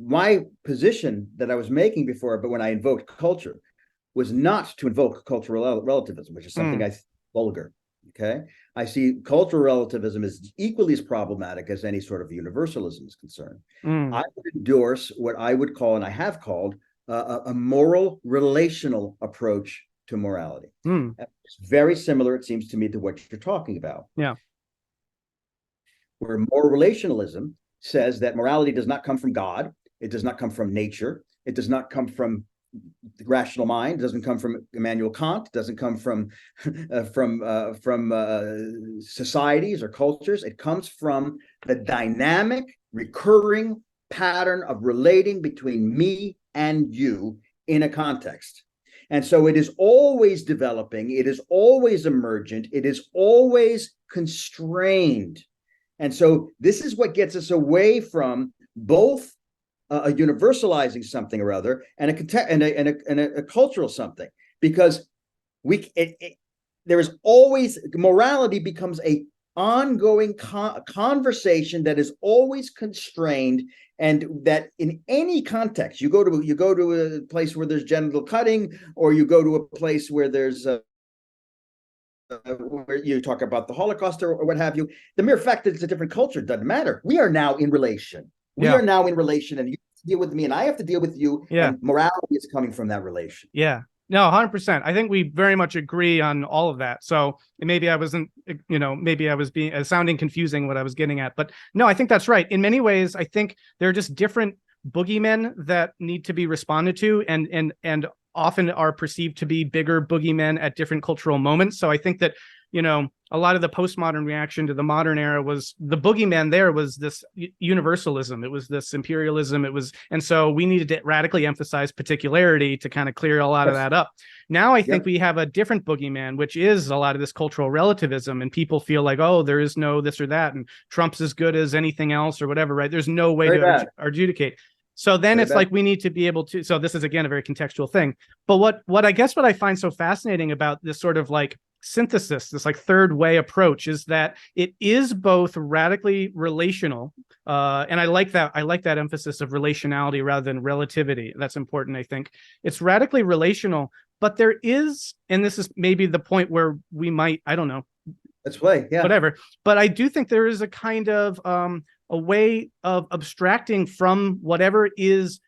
my position that I was making before, but when I invoked culture, was not to invoke cultural relativism, which is something I vulgar. Okay, I see cultural relativism as equally as problematic as any sort of universalism is concerned. I would endorse what I would call, and I have called, a moral relational approach to morality. It's very similar, it seems to me, to what you're talking about. Yeah, where moral relationalism says that morality does not come from God. It does not come from nature. It does not come from the rational mind. It doesn't come from Immanuel Kant. It doesn't come from societies or cultures. It comes from the dynamic, recurring pattern of relating between me and you in a context. And so it is always developing. It is always emergent. It is always constrained. And so this is what gets us away from both a universalizing something or other and a cultural something, because there is always, morality becomes a ongoing conversation that is always constrained, and that in any context, you go to a place where there's genital cutting, or you go to a place where there's where you talk about the Holocaust or what have you, the mere fact that it's a different culture doesn't matter. We are now in relation. We are now in relation, and you to deal with me, and I have to deal with you. Yeah. And morality is coming from that relation. Yeah. No, 100%. I think we very much agree on all of that. So maybe I wasn't, maybe I was being sounding confusing what I was getting at. But no, I think that's right. In many ways, I think there are just different boogeymen that need to be responded to, and often are perceived to be bigger boogeymen at different cultural moments. So I think that, a lot of the postmodern reaction to the modern era was the boogeyman there was this universalism. It was this imperialism. And so we needed to radically emphasize particularity to kind of clear a lot of that up. Now I think we have a different boogeyman, which is a lot of this cultural relativism, and people feel like, oh, there is no this or that, and Trump's as good as anything else or whatever, right? There's no way to adjudicate. So then it's like we need to be able to, so this is again a very contextual thing. But what I find so fascinating about this sort of like synthesis, this like third way approach, is that it is both radically relational, and I like that emphasis of relationality rather than relativity. That's important. I think it's radically relational, but there is, and this is maybe the point where we might, I don't know, let's play, whatever, but I do think there is a kind of a way of abstracting from whatever is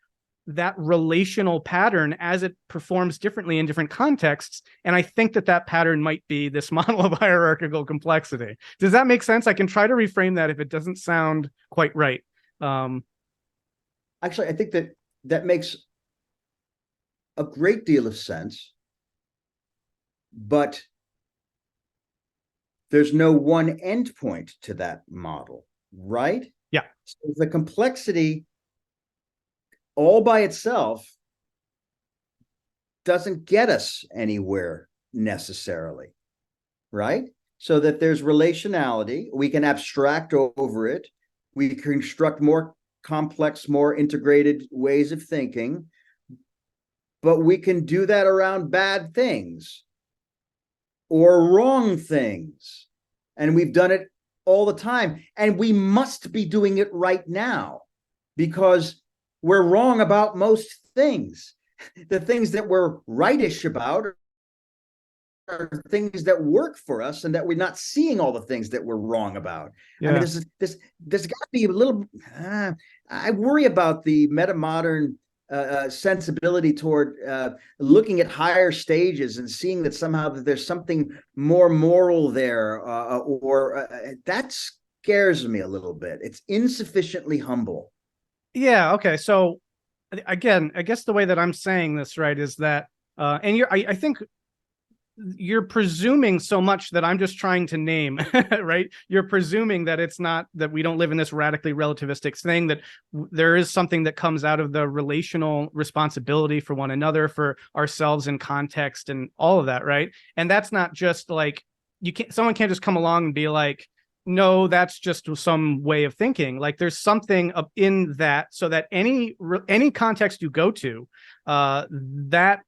that relational pattern as it performs differently in different contexts. And I think that pattern might be this model of hierarchical complexity. Does that make sense? I can try to reframe that if it doesn't sound quite right. Actually, I think that makes a great deal of sense, but there's no one endpoint to that model, right? Yeah. So the complexity all by itself doesn't get us anywhere necessarily, right? So that there's relationality, we can abstract over it, we construct more complex, more integrated ways of thinking, but we can do that around bad things or wrong things. And we've done it all the time. And we must be doing it right now because we're wrong about most things. The things that we're rightish about are things that work for us, and that we're not seeing all the things that we're wrong about. Yeah. I mean, there's got to be a little. I worry about the metamodern sensibility toward looking at higher stages and seeing that somehow that there's something more moral there, or that scares me a little bit. It's insufficiently humble. Yeah. Okay. So again, I guess the way that I'm saying this, right, is that, and I think you're presuming so much that I'm just trying to name, right? You're presuming that it's not, that we don't live in this radically relativistic thing, that there is something that comes out of the relational responsibility for one another, for ourselves in context and all of that, right? And that's not just like, someone can't just come along and be like, no, that's just some way of thinking. Like there's something in that, so that any context you go to, that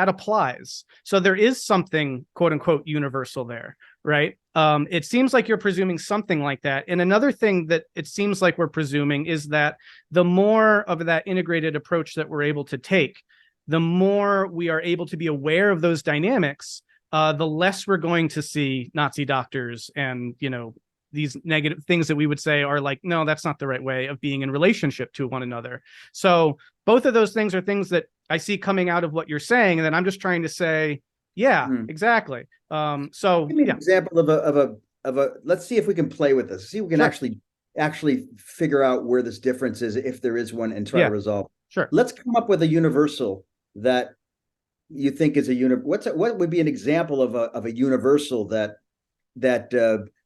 applies. So there is something quote unquote universal there, right? It seems like you're presuming something like that. And another thing that it seems like we're presuming is that the more of that integrated approach that we're able to take, the more we are able to be aware of those dynamics, the less we're going to see Nazi doctors and, these negative things that we would say are like, no, that's not the right way of being in relationship to one another. So both of those things are things that I see coming out of what you're saying. And then I'm just trying to say, yeah, exactly. So give me an example of a, let's see if we can play with this. See if we can actually figure out where this difference is, if there is one, and try to resolve. Sure. Let's come up with a universal that you think is what would be an example of a universal that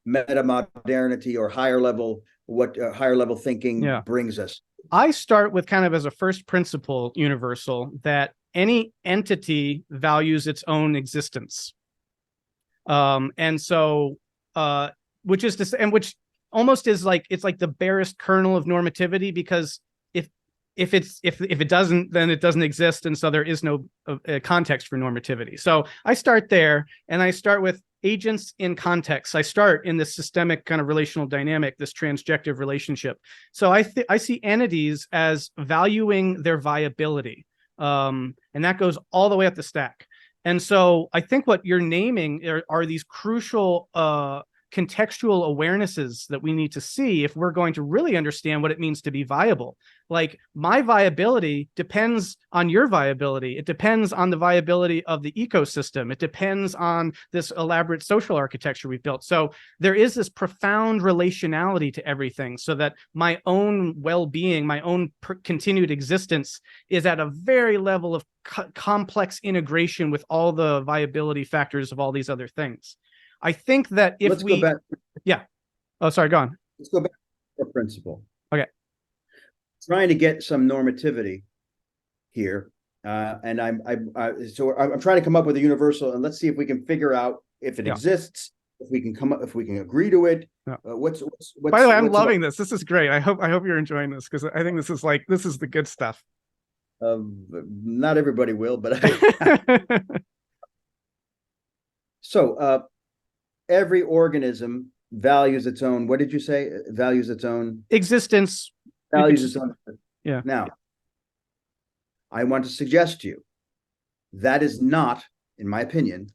metamodernity or higher level thinking brings us? I start with kind of as a first principle universal that any entity values its own existence. And so, which is to say, and which almost is like, it's like the barest kernel of normativity, because if it doesn't, then it doesn't exist. And so there is no context for normativity. So I start there, and I start with agents in context. I start in this systemic kind of relational dynamic, this transjective relationship. So I see entities as valuing their viability. And that goes all the way up the stack. And so I think what you're naming are these crucial contextual awarenesses that we need to see if we're going to really understand what it means to be viable. Like, my viability depends on your viability. It depends on the viability of the ecosystem. It depends on this elaborate social architecture we've built. So there is this profound relationality to everything, so that my own well-being, my own continued existence is at a very level of complex integration with all the viability factors of all these other things. I think that if Let's go back. Yeah. Oh, sorry, go on. Let's go back to the principle. Okay. Trying to get some normativity here. And I'm trying to come up with a universal, and let's see if we can figure out if it exists, if we can agree to it. What's By the way, I'm loving this. This is great. I hope you're enjoying this, because I think this is the good stuff. Not everybody will, but so every organism values its own, what did you say? Values its own existence. Values its own. Yeah. Now, I want to suggest to you that is not, in my opinion,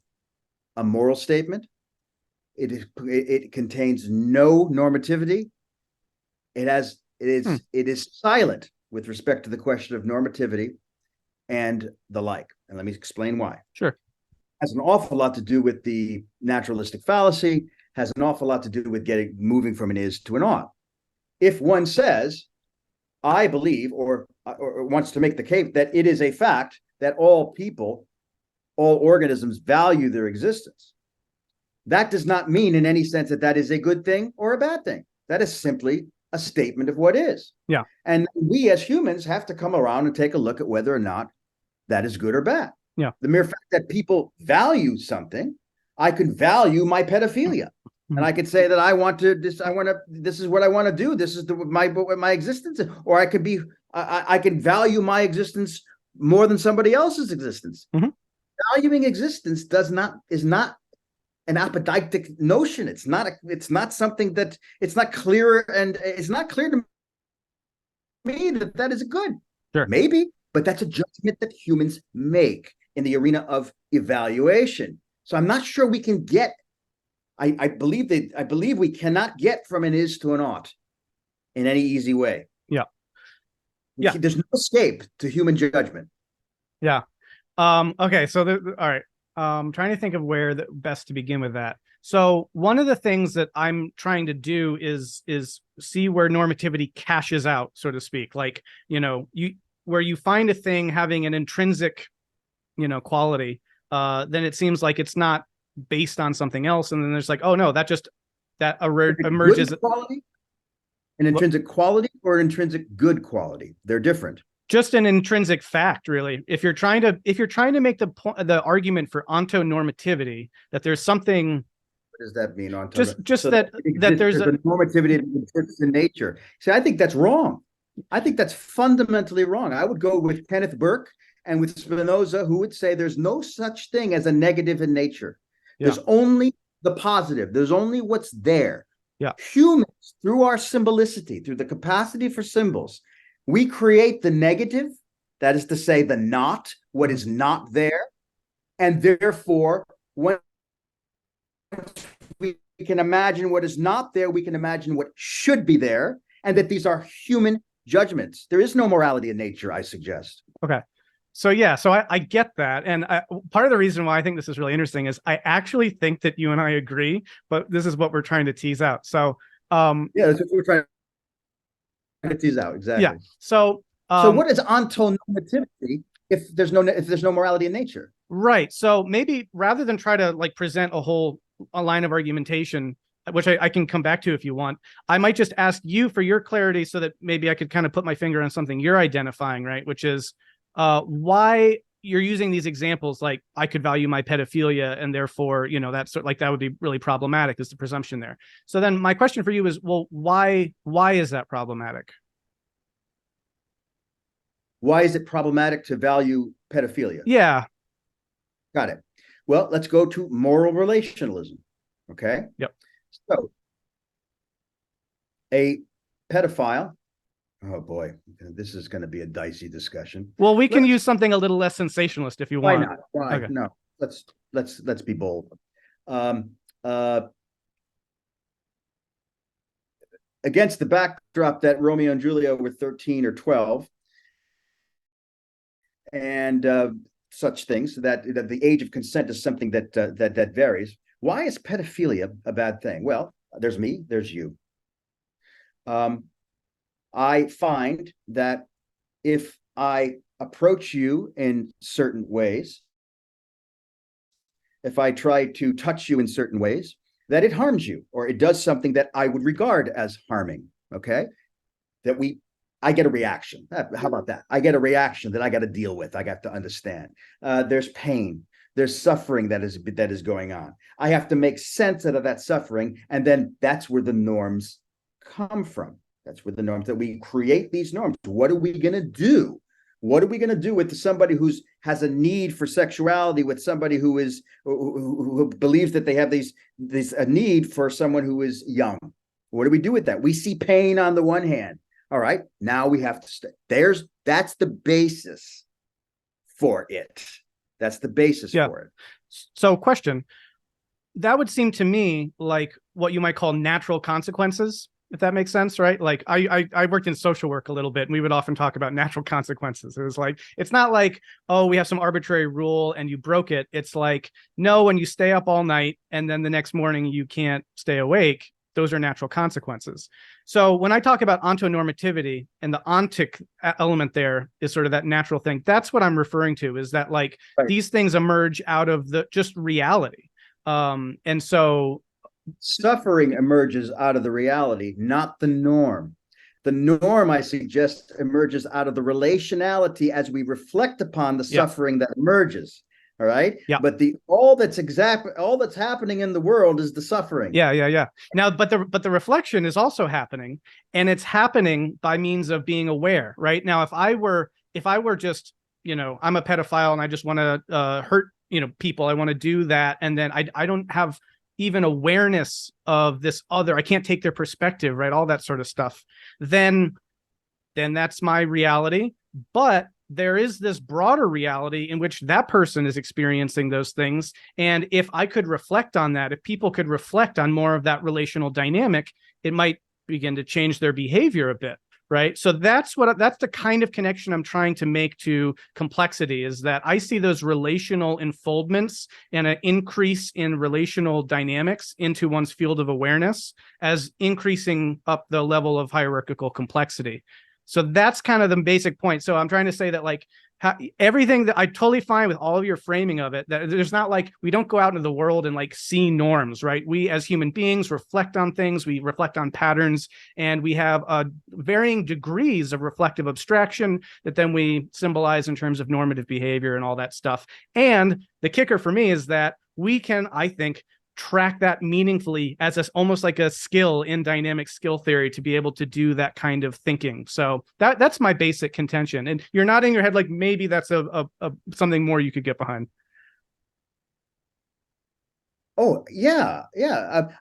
a moral statement. It contains no normativity. It is silent with respect to the question of normativity and the like. And let me explain why. Sure. Has an awful lot to do with the naturalistic fallacy, has an awful lot to do with moving from an is to an ought. If one says, I believe, or wants to make the case that it is a fact that all people, all organisms value their existence, that does not mean in any sense that is a good thing or a bad thing. That is simply a statement of what is. Yeah. And we as humans have to come around and take a look at whether or not that is good or bad. Yeah. The mere fact that people value something, I could value my pedophilia. And I could say that this is what I want to do. This is my existence. Or I can value my existence more than somebody else's existence. Mm-hmm. Valuing existence is not an apodictic notion. It's not something that it's not clear, and it's not clear to me that is good. Sure. Maybe, but that's a judgment that humans make in the arena of evaluation. So I'm not sure we can get. I believe we cannot get from an is to an ought in any easy way. Yeah. Yeah. There's no escape to human judgment. Yeah. Okay. So all right. Trying to think of where best to begin with that. So one of the things that I'm trying to do is see where normativity cashes out, so to speak. Like, where you find a thing having an intrinsic, quality, then it seems like it's not based on something else. And then there's like, oh no, that emerges. Quality? An intrinsic quality or an intrinsic good quality? They're different. Just an intrinsic fact, really. If you're trying to make the argument for ontonormativity, that there's something. What does that mean? Just that there's a normativity that exists in nature. See, I think that's wrong. I think that's fundamentally wrong. I would go with Kenneth Burke and with Spinoza, who would say there's no such thing as a negative in nature. Yeah. There's only the positive. There's only what's there. Yeah. Humans, through our symbolicity, through the capacity for symbols, we create the negative, that is to say, the not, what is not there. And therefore, when we can imagine what is not there, we can imagine what should be there, and that these are human judgments. There is no morality in nature, I suggest. Okay. So yeah, so I get that. And part of the reason why I think this is really interesting is I actually think that you and I agree, but this is what we're trying to tease out. So yeah, that's what we're trying to tease out. Exactly. Yeah. So what is ontonormativity if there's no morality in nature? Right. So maybe rather than try to present a line of argumentation, which I can come back to if you want, I might just ask you for your clarity so that maybe I could kind of put my finger on something you're identifying, right? Which is why you're using these examples, like I could value my pedophilia and therefore, that's that would be really problematic, is the presumption there. So then my question for you is, well, why is that problematic? Why is it problematic to value pedophilia? Yeah. Got it. Well, let's go to moral relationalism. Okay. Yep. So a pedophile. Oh boy, this is going to be a dicey discussion. Well, we can use something a little less sensationalist if you want. Why not? Why? Okay. No, let's be bold. against the backdrop that Romeo and Juliet were 13 or 12, and such things, that the age of consent is something that varies. Why is pedophilia a bad thing? Well, there's me, there's you. I find that if I approach you in certain ways, if I try to touch you in certain ways, that it harms you, or it does something that I would regard as harming. Okay, I get a reaction. How about that? I get a reaction that I got to deal with. I got to understand. There's pain. There's suffering that is going on. I have to make sense out of that suffering, and then that's where the norms come from. That's where the norms, that we create these norms. What are we going to do? What are we going to do with somebody who has a need for sexuality, with somebody who believes that they have a need for someone who is young? What do we do with that? We see pain on the one hand. All right, now we have to stay. That's the basis for it. That's the basis for it. So, question. That would seem to me like what you might call natural consequences, if that makes sense, right? Like I worked in social work a little bit, and we would often talk about natural consequences. It was like, it's not like, oh, we have some arbitrary rule and you broke it. It's like, no, when you stay up all night and then the next morning you can't stay awake, those are natural consequences. So when I talk about ontonormativity, and the ontic element there is sort of that natural thing, that's what I'm referring to, is that like these things emerge out of the just reality. And so suffering emerges out of the reality, not the norm. The norm, I suggest, emerges out of the relationality as we reflect upon the suffering that emerges. All right. Yeah. But all that's happening in the world is the suffering. Yeah. Now, but the reflection is also happening, and it's happening by means of being aware, right? Now, if I were just, I'm a pedophile and I just want to hurt, people, I want to do that, and then I don't have even awareness of this other, I can't take their perspective, right? All that sort of stuff. Then that's my reality. But there is this broader reality in which that person is experiencing those things. And if I could reflect on that, if people could reflect on more of that relational dynamic, it might begin to change their behavior a bit, right? So that's the kind of connection I'm trying to make to complexity, is that I see those relational unfoldments and an increase in relational dynamics into one's field of awareness as increasing up the level of hierarchical complexity. So that's kind of the basic point. So I'm trying to say that like everything that I totally fine with all of your framing of it, that there's not like, we don't go out into the world and like see norms, right? We as human beings reflect on things, we reflect on patterns, and we have varying degrees of reflective abstraction that then we symbolize in terms of normative behavior and all that stuff. And the kicker for me is that we can, I think, track that meaningfully as almost like a skill in dynamic skill theory to be able to do that kind of thinking. So that's my basic contention. And you're nodding your head like maybe that's a something more you could get behind. Oh, yeah.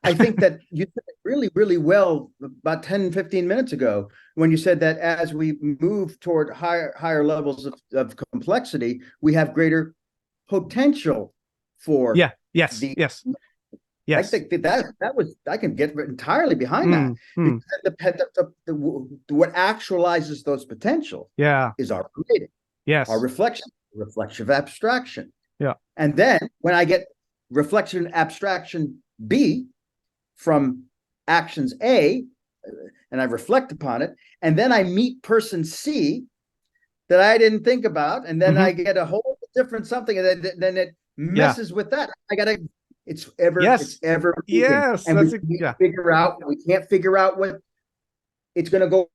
I think that you said it really, really well about 10, 15 minutes ago, when you said that as we move toward higher levels of complexity, we have greater potential for Yes. I think I can get entirely behind that. What actualizes those potential is our creating, our reflection of abstraction. Yeah. And then when I get reflection abstraction B from actions A, and I reflect upon it, and then I meet person C that I didn't think about, and then I get a whole different something, and then it messes with that. It's ever moving. And we can't figure out what it's going to go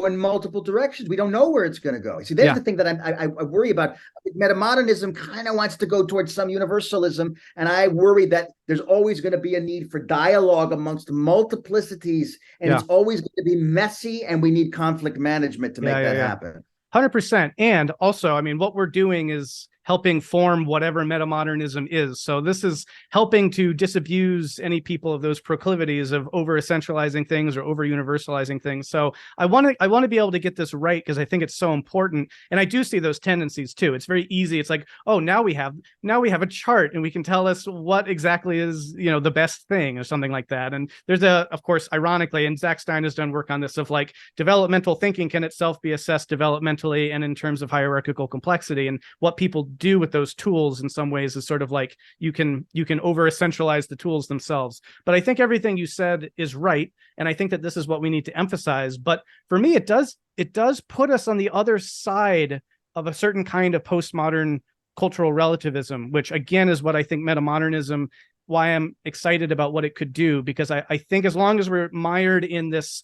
in multiple directions. We don't know where it's going to go. See, there's the thing that I worry about. Metamodernism kind of wants to go towards some universalism, and I worry that there's always going to be a need for dialogue amongst multiplicities, and it's always going to be messy, and we need conflict management to make that happen. 100%. And also, I mean, what we're doing is helping form whatever metamodernism is. So this is helping to disabuse any people of those proclivities of over essentializing things or over universalizing things. So I want to be able to get this right, because I think it's so important. And I do see those tendencies too. It's very easy. It's like, oh, now we have a chart and we can tell us what exactly is, the best thing or something like that. And there's of course, ironically, and Zach Stein has done work on this, of like developmental thinking can itself be assessed developmentally and in terms of hierarchical complexity. And what people do with those tools in some ways is sort of like you can over essentialize the tools themselves. But I think everything you said is right, and I think that this is what we need to emphasize. But for me, it does put us on the other side of a certain kind of postmodern cultural relativism, which again is what I think metamodernism, why I'm excited about what it could do, because I think as long as we're mired in this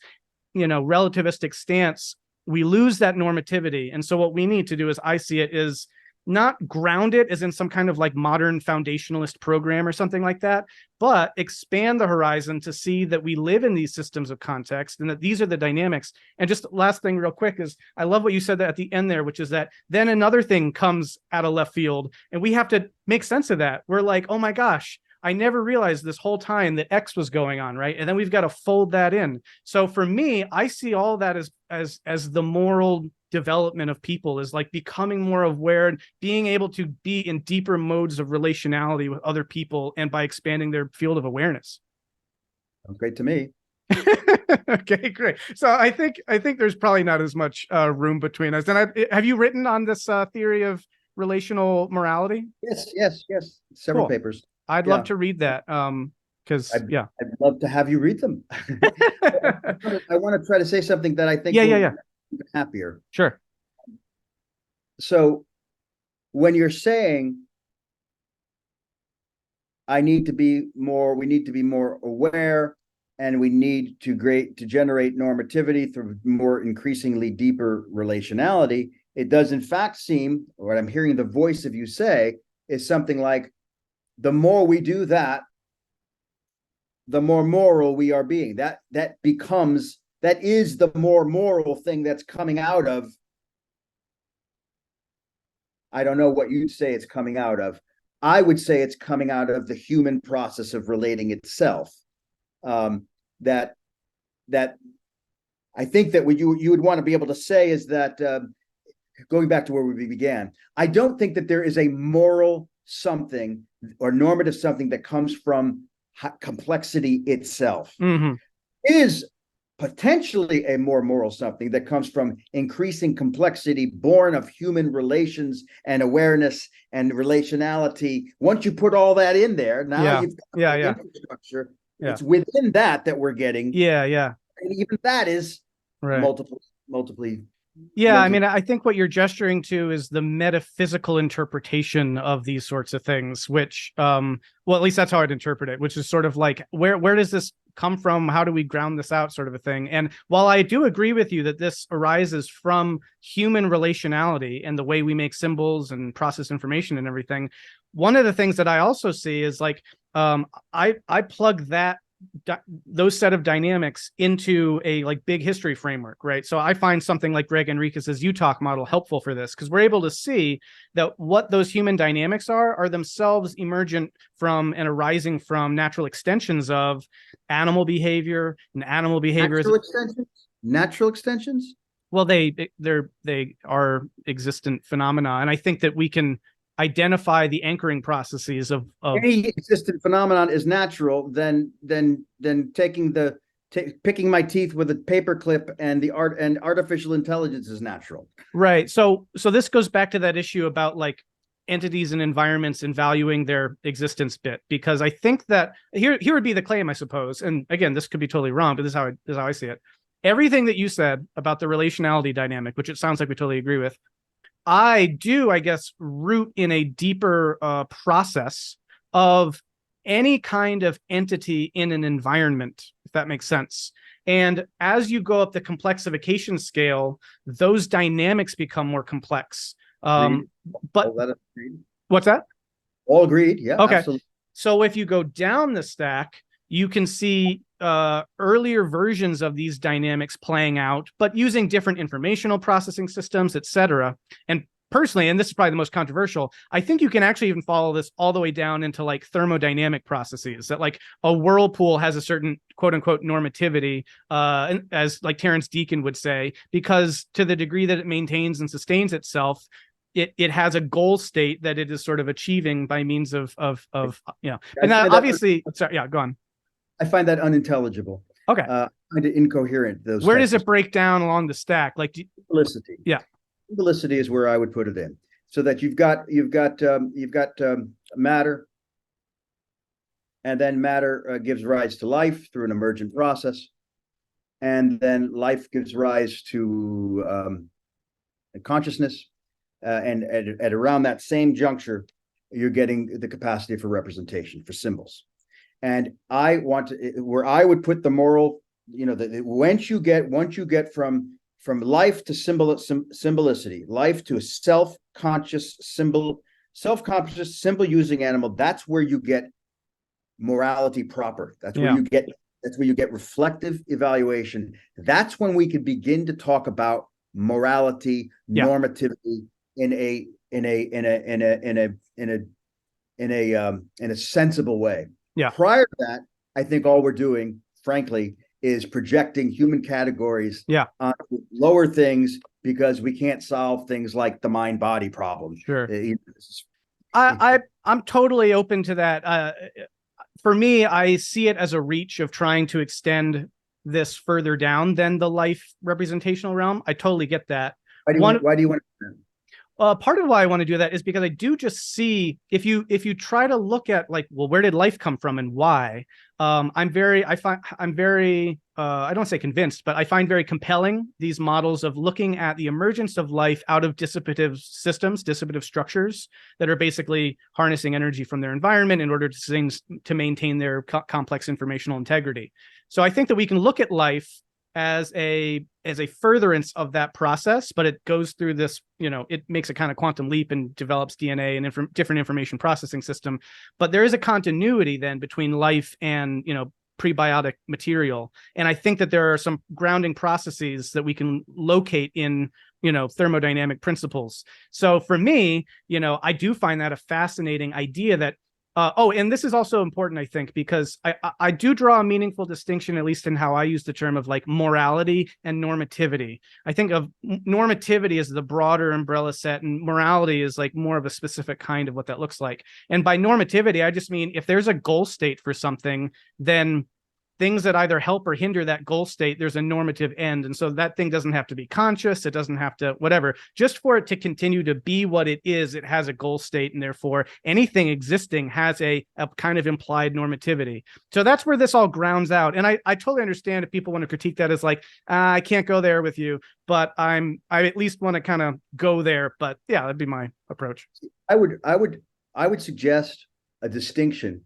relativistic stance, we lose that normativity. And so what we need to do, as I see it, is not ground it as in some kind of like modern foundationalist program or something like that, but expand the horizon to see that we live in these systems of context and that these are the dynamics. And just last thing real quick is, I love what you said at the end there, which is that then another thing comes out of left field and we have to make sense of that. We're like, oh my gosh, I never realized this whole time that X was going on, right? And then we've got to fold that in. So for me, I see all that as the moral development of people, is like becoming more aware, being able to be in deeper modes of relationality with other people, and by expanding their field of awareness. Sounds great to me. Okay, great. So I think there's probably not as much room between us. And have you written on this theory of relational morality? Yes. Several Cool. papers. I'd love to read that. Because I'd love to have you read them. I want to try to say something that I think will make you happier. Sure. So when you're saying we need to be more aware, and we need to generate normativity through more increasingly deeper relationality, it does in fact seem, what I'm hearing the voice of you say is something like, the more we do that, the more moral we are being. That is the more moral thing that's coming out of. I don't know what you'd say it's coming out of. I would say it's coming out of the human process of relating itself. That I think that what you would want to be able to say is that, going back to where we began, I don't think that there is a moral something or normative something that comes from complexity itself. Mm-hmm. Is potentially a more moral something that comes from increasing complexity born of human relations and awareness and relationality. Once you put all that in there, now you've got the infrastructure. It's within that we're getting. And even that is multiply. I mean, I think what you're gesturing to is the metaphysical interpretation of these sorts of things, which, well, at least that's how I'd interpret it, which is sort of like, where does this come from? How do we ground this out, sort of a thing? And while I do agree with you that this arises from human relationality and the way we make symbols and process information and everything, one of the things that I also see is like, I plug those set of dynamics into a like big history framework, right? So I find something like Greg Enriquez's UTalk model helpful for this, because we're able to see that what those human dynamics are themselves emergent from and arising from natural extensions of animal behavior, and animal behavior natural extensions. Well, they are existent phenomena, and I think that we can identify the anchoring processes of any existent phenomenon is natural, then picking my teeth with a paper clip and artificial intelligence is natural. Right. So this goes back to that issue about like entities and environments and valuing their existence bit, because I think that here would be the claim, I suppose. And again, this could be totally wrong, but this is how I see it. Everything that you said about the relationality dynamic, which it sounds like we totally agree with, I guess, root in a deeper process of any kind of entity in an environment, if that makes sense. And as you go up the complexification scale, those dynamics become more complex. But what's that? All agreed. Yeah. Okay. Absolutely. So if you go down the stack, you can see earlier versions of these dynamics playing out, but using different informational processing systems, et cetera. And personally, and this is probably the most controversial, I think you can actually even follow this all the way down into like thermodynamic processes, that like a whirlpool has a certain quote unquote normativity, as like Terence Deacon would say, because to the degree that it maintains and sustains itself, it has a goal state that it is sort of achieving by means of and that obviously, sorry, yeah, go on. I find that unintelligible. Okay. I find it incoherent. Where does it break down along the stack? Like simplicity. Yeah. Simplicity is where I would put it in, so that you've got matter, and then matter gives rise to life through an emergent process, and then life gives rise to consciousness, and at around that same juncture, you're getting the capacity for representation, for symbols. And I want to, where I would put the moral, once you get from life to symbolicity, life to a self-conscious symbol using animal, that's where you get morality proper. That's where you get reflective evaluation. That's when we can begin to talk about morality, normativity in a sensible way. Yeah. Prior to that, I think all we're doing, frankly, is projecting human categories on lower things, because we can't solve things like the mind-body problem. Sure. I'm totally open to that. For me, I see it as a reach of trying to extend this further down than the life representational realm. I totally get that. Why do you want to? Part of why I want to do that is because I do just see, if you try to look at like, well, where did life come from and why? I don't say convinced, but I find very compelling these models of looking at the emergence of life out of dissipative systems, dissipative structures that are basically harnessing energy from their environment in order to maintain their complex informational integrity. So I think that we can look at life as a furtherance of that process, but it goes through this, it makes a kind of quantum leap and develops DNA and different information processing system. But there is a continuity then between life and, prebiotic material. And I think that there are some grounding processes that we can locate in, thermodynamic principles. So for me, I do find that a fascinating idea that and this is also important, I think, because I do draw a meaningful distinction, at least in how I use the term, of like morality and normativity. I think of normativity as the broader umbrella set, and morality is like more of a specific kind of what that looks like. And by normativity, I just mean if there's a goal state for something, then things that either help or hinder that goal state, there's a normative end. And so that thing doesn't have to be conscious. It doesn't have to, whatever, just for it to continue to be what it is, it has a goal state. And therefore anything existing has a kind of implied normativity. So that's where this all grounds out. And I totally understand if people want to critique that as like, I can't go there with you, but I at least want to kind of go there. But yeah, that'd be my approach. I would suggest a distinction,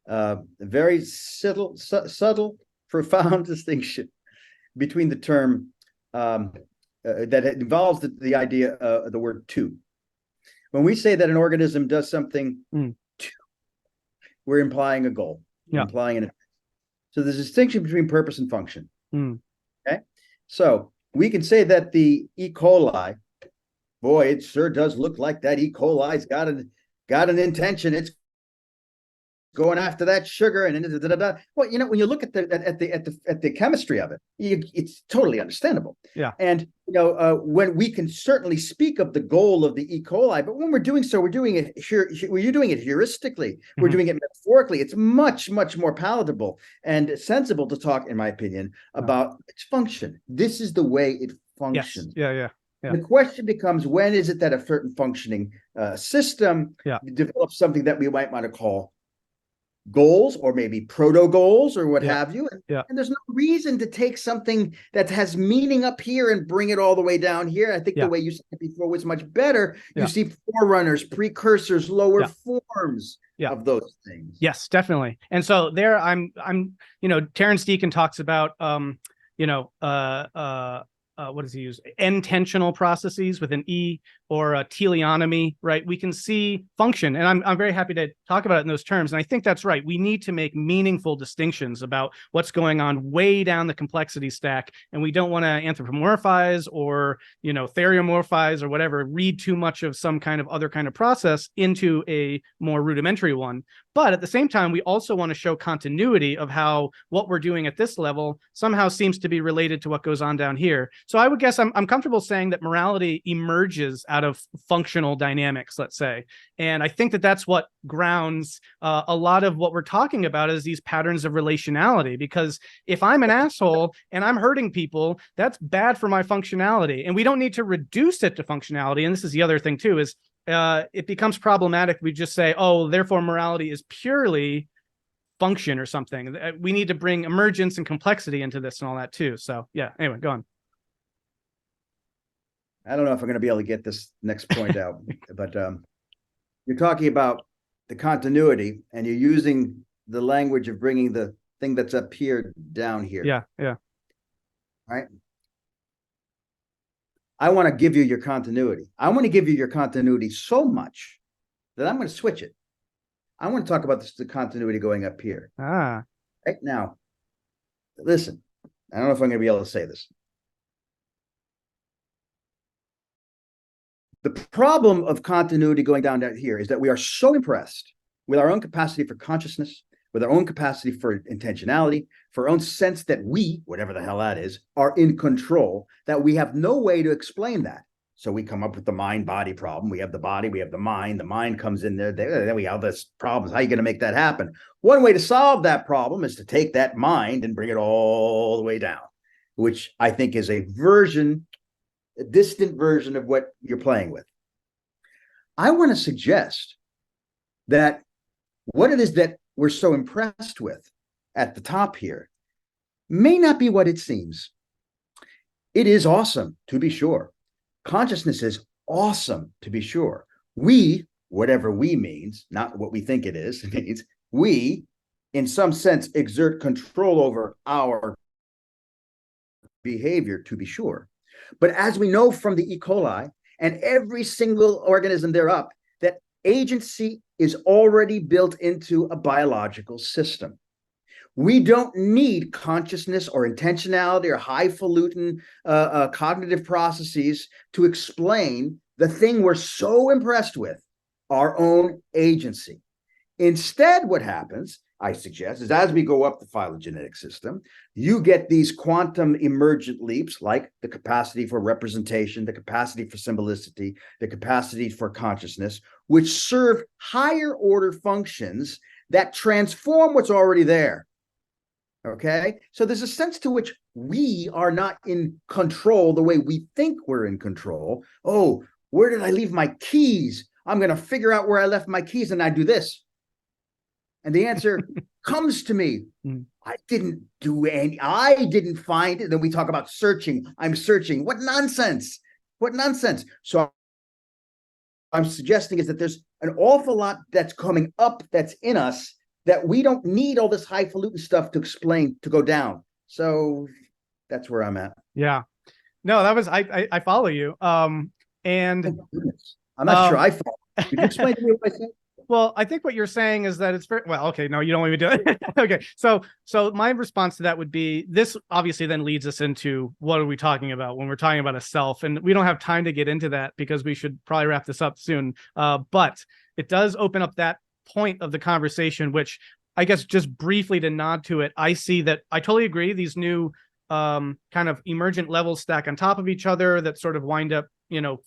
a very subtle, profound distinction between the term that involves the idea of the word to. When we say that an organism does something to, we're implying a goal, implying an. So there's a distinction between purpose and function. Okay, so we can say that the E. coli, boy, it sure does look like that E. coli's got an intention. It's going after that sugar, and well, when you look at the chemistry of it, it's totally understandable. Yeah. And when we can certainly speak of the goal of the E. coli, but when we're doing so, we're doing it here. We're doing it heuristically. We're doing it metaphorically. It's much more palatable and sensible to talk, in my opinion, about its function. This is the way it functions. Yes. Yeah. The question becomes, when is it that a certain functioning system develops something that we might want to call goals, or maybe proto goals, or what have you, and there's no reason to take something that has meaning up here and bring it all the way down here. I think the way you said it before was much better. You see forerunners, precursors, lower forms of those things. Yes, definitely. And so there, I'm Terence Deacon talks about what does he use? Intentional processes with an E, or a teleonomy, right? We can see function, and I'm very happy to talk about it in those terms. And I think that's right. We need to make meaningful distinctions about what's going on way down the complexity stack, and we don't want to anthropomorphize or theriomorphize or whatever, read too much of some kind of other kind of process into a more rudimentary one. But at the same time, we also want to show continuity of how what we're doing at this level somehow seems to be related to what goes on down here. So I would guess I'm comfortable saying that morality emerges out of functional dynamics, let's say. And I think that that's what grounds a lot of what we're talking about is these patterns of relationality. Because if I'm an asshole and I'm hurting people, that's bad for my functionality. And we don't need to reduce it to functionality. And this is the other thing too, is it becomes problematic. We just say, oh, therefore morality is purely function or something. We need to bring emergence and complexity into this and all that too. So yeah, anyway, go on. I don't know if I'm going to be able to get this next point out, but you're talking about the continuity and you're using the language of bringing the thing that's up here down here. Yeah. All right. I want to give you your continuity. I want to give you your continuity so much that I'm going to switch it. I want to talk about the continuity going up here. Right now, listen, I don't know if I'm going to be able to say this. The problem of continuity going down here is that we are so impressed with our own capacity for consciousness, with our own capacity for intentionality, for our own sense that we, whatever the hell that is, are in control, that we have no way to explain that. So we come up with the mind-body problem. We have the body, we have the mind. The mind comes in there. Then we have this problems. How are you going to make that happen? One way to solve that problem is to take that mind and bring it all the way down, which I think is a distant version of what you're playing with. I want to suggest that what it is that we're so impressed with at the top here may not be what it seems. It is awesome, to be sure. Consciousness is awesome, to be sure. We, whatever we means, not what we think it is, means we, in some sense, exert control over our behavior, to be sure. But as we know from the E. coli and every single organism thereof, that agency is already built into a biological system. We don't need consciousness or intentionality or highfalutin cognitive processes to explain the thing we're so impressed with, our own agency. Instead, what happens, I suggest, is as we go up the phylogenetic system, you get these quantum emergent leaps, like the capacity for representation, the capacity for symbolicity, the capacity for consciousness, which serve higher order functions that transform what's already there. Okay, so there's a sense to which we are not in control the way we think we're in control. Oh, where did I leave my keys? I'm going to figure out where I left my keys and I do this. And the answer comes to me. I didn't do any, I didn't find it. Then we talk about searching. I'm searching. What nonsense. What nonsense. So I'm suggesting is that there's an awful lot that's coming up that's in us that we don't need all this highfalutin stuff to explain, to go down. So that's where I'm at. Yeah. No, that was, I follow you. And I'm not sure I follow. Could you explain to me what I said? Well, I think what you're saying is that it's very well. Okay, no, you don't want me to do it. Okay, so my response to that would be this. Obviously, then leads us into what are we talking about when we're talking about a self, and we don't have time to get into that because we should probably wrap this up soon. But it does open up that point of the conversation, which I guess just briefly to nod to it, I see that I totally agree. These new kind of emergent levels stack on top of each other that sort of wind up,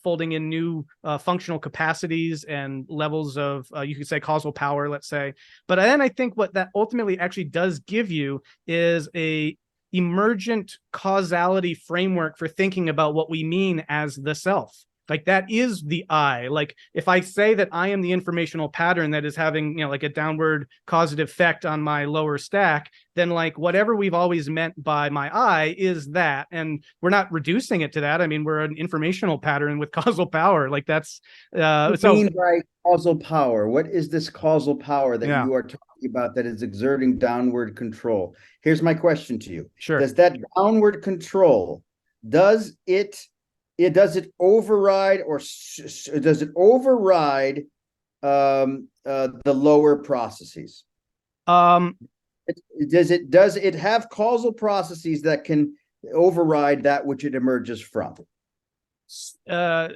folding in new functional capacities and levels of, you could say, causal power, let's say. But then I think what that ultimately actually does give you is a emergent causality framework for thinking about what we mean as the self. Like that is the I. Like if I say that I am the informational pattern that is having, like a downward causative effect on my lower stack, then like whatever we've always meant by my I is that. And we're not reducing it to that. I mean, we're an informational pattern with causal power. Like that's what do you mean by causal power? What is this causal power that you are talking about that is exerting downward control? Here's my question to you. Sure. Does that downward control does it override does it override the lower processes? Um, Does it have causal processes that can override that which it emerges from? uh,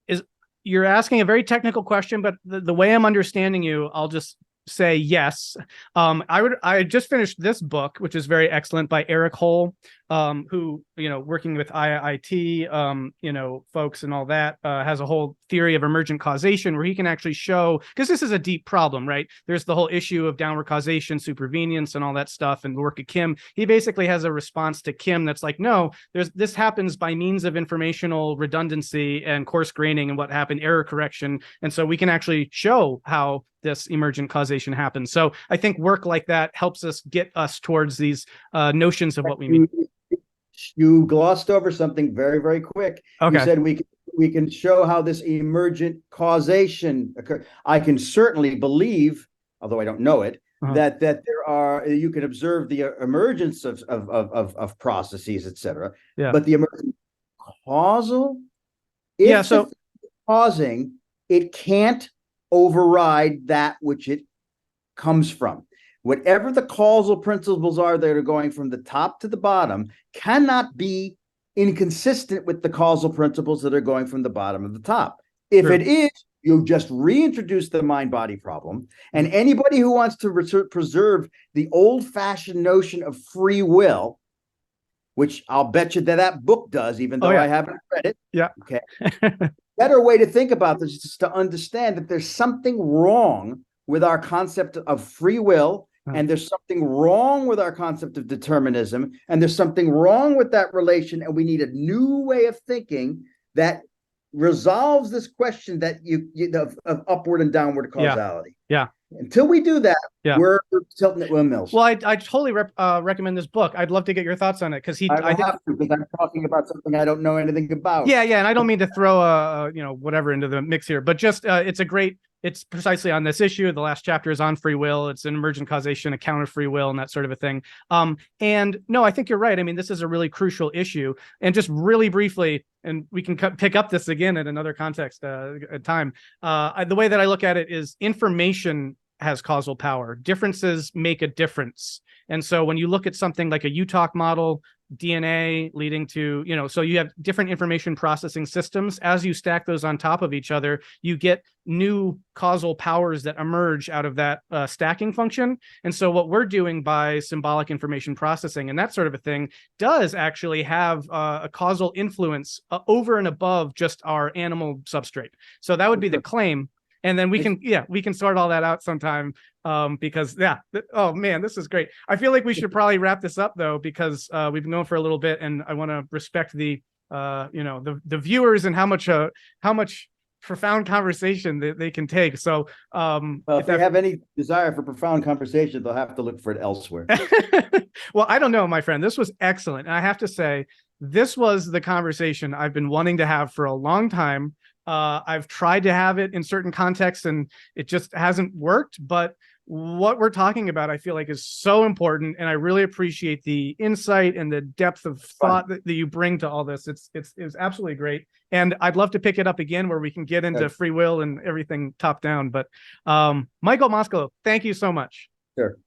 is You're asking a very technical question, but the way I'm understanding you, I'll just say yes. I just finished this book, which is very excellent, by Eric Hole, who, working with IIT, folks and all that, has a whole theory of emergent causation where he can actually show, because this is a deep problem, right? There's the whole issue of downward causation, supervenience, and all that stuff, and the work of Kim. He basically has a response to Kim that's like, no, this happens by means of informational redundancy and coarse graining and what happened, error correction. And so we can actually show how this emergent causation happens. So I think work like that helps us get us towards these notions of what we mean. You glossed over something very, very quick. Okay. You said we can show how this emergent causation occurs. I can certainly believe, although I don't know it, that you can observe the emergence of processes, etc. Yeah. But the emergent causal, so causing, it can't override that which it comes from. Whatever the causal principles are that are going from the top to the bottom cannot be inconsistent with the causal principles that are going from the bottom to the top. If it is, you just reintroduce the mind-body problem. And anybody who wants to preserve the old-fashioned notion of free will, which I'll bet you that book does, even though I haven't read it. Yeah. Okay. Better way to think about this is to understand that there's something wrong with our concept of free will, and there's something wrong with our concept of determinism, and there's something wrong with that relation, and we need a new way of thinking that resolves this question that of upward and downward causality. Yeah. Until we do that, we're tilting at windmills. Well, I totally recommend this book. I'd love to get your thoughts on it because because I'm talking about something I don't know anything about. Yeah, and I don't mean to throw whatever into the mix here, but just it's precisely on this issue. The last chapter is on free will. It's an emergent causation account of free will and that sort of a thing. And no, I think you're right. I mean, this is a really crucial issue. And just really briefly, and we can pick up this again in another context time. The way that I look at it is information has causal power. Differences make a difference. And so when you look at something like a UTOC model, DNA leading to, so you have different information processing systems. As you stack those on top of each other, you get new causal powers that emerge out of that stacking function. And so what we're doing by symbolic information processing and that sort of a thing does actually have a causal influence over and above just our animal substrate. So that would be the claim. And then we can sort all that out sometime because oh man, this is great. I feel like we should probably wrap this up though, because we've been going for a little bit and I want to respect the viewers and how much profound conversation that they can take. So if they have any desire for profound conversation, they'll have to look for it elsewhere. Well, I don't know, my friend. This was excellent. And I have to say, this was the conversation I've been wanting to have for a long time. I've tried to have it in certain contexts and it just hasn't worked. But what we're talking about, I feel like, is so important. And I really appreciate the insight and the depth of thought that you bring to all this. It's absolutely great. And I'd love to pick it up again where we can get into free will and everything top down. But Michael Mascolo, thank you so much. Sure.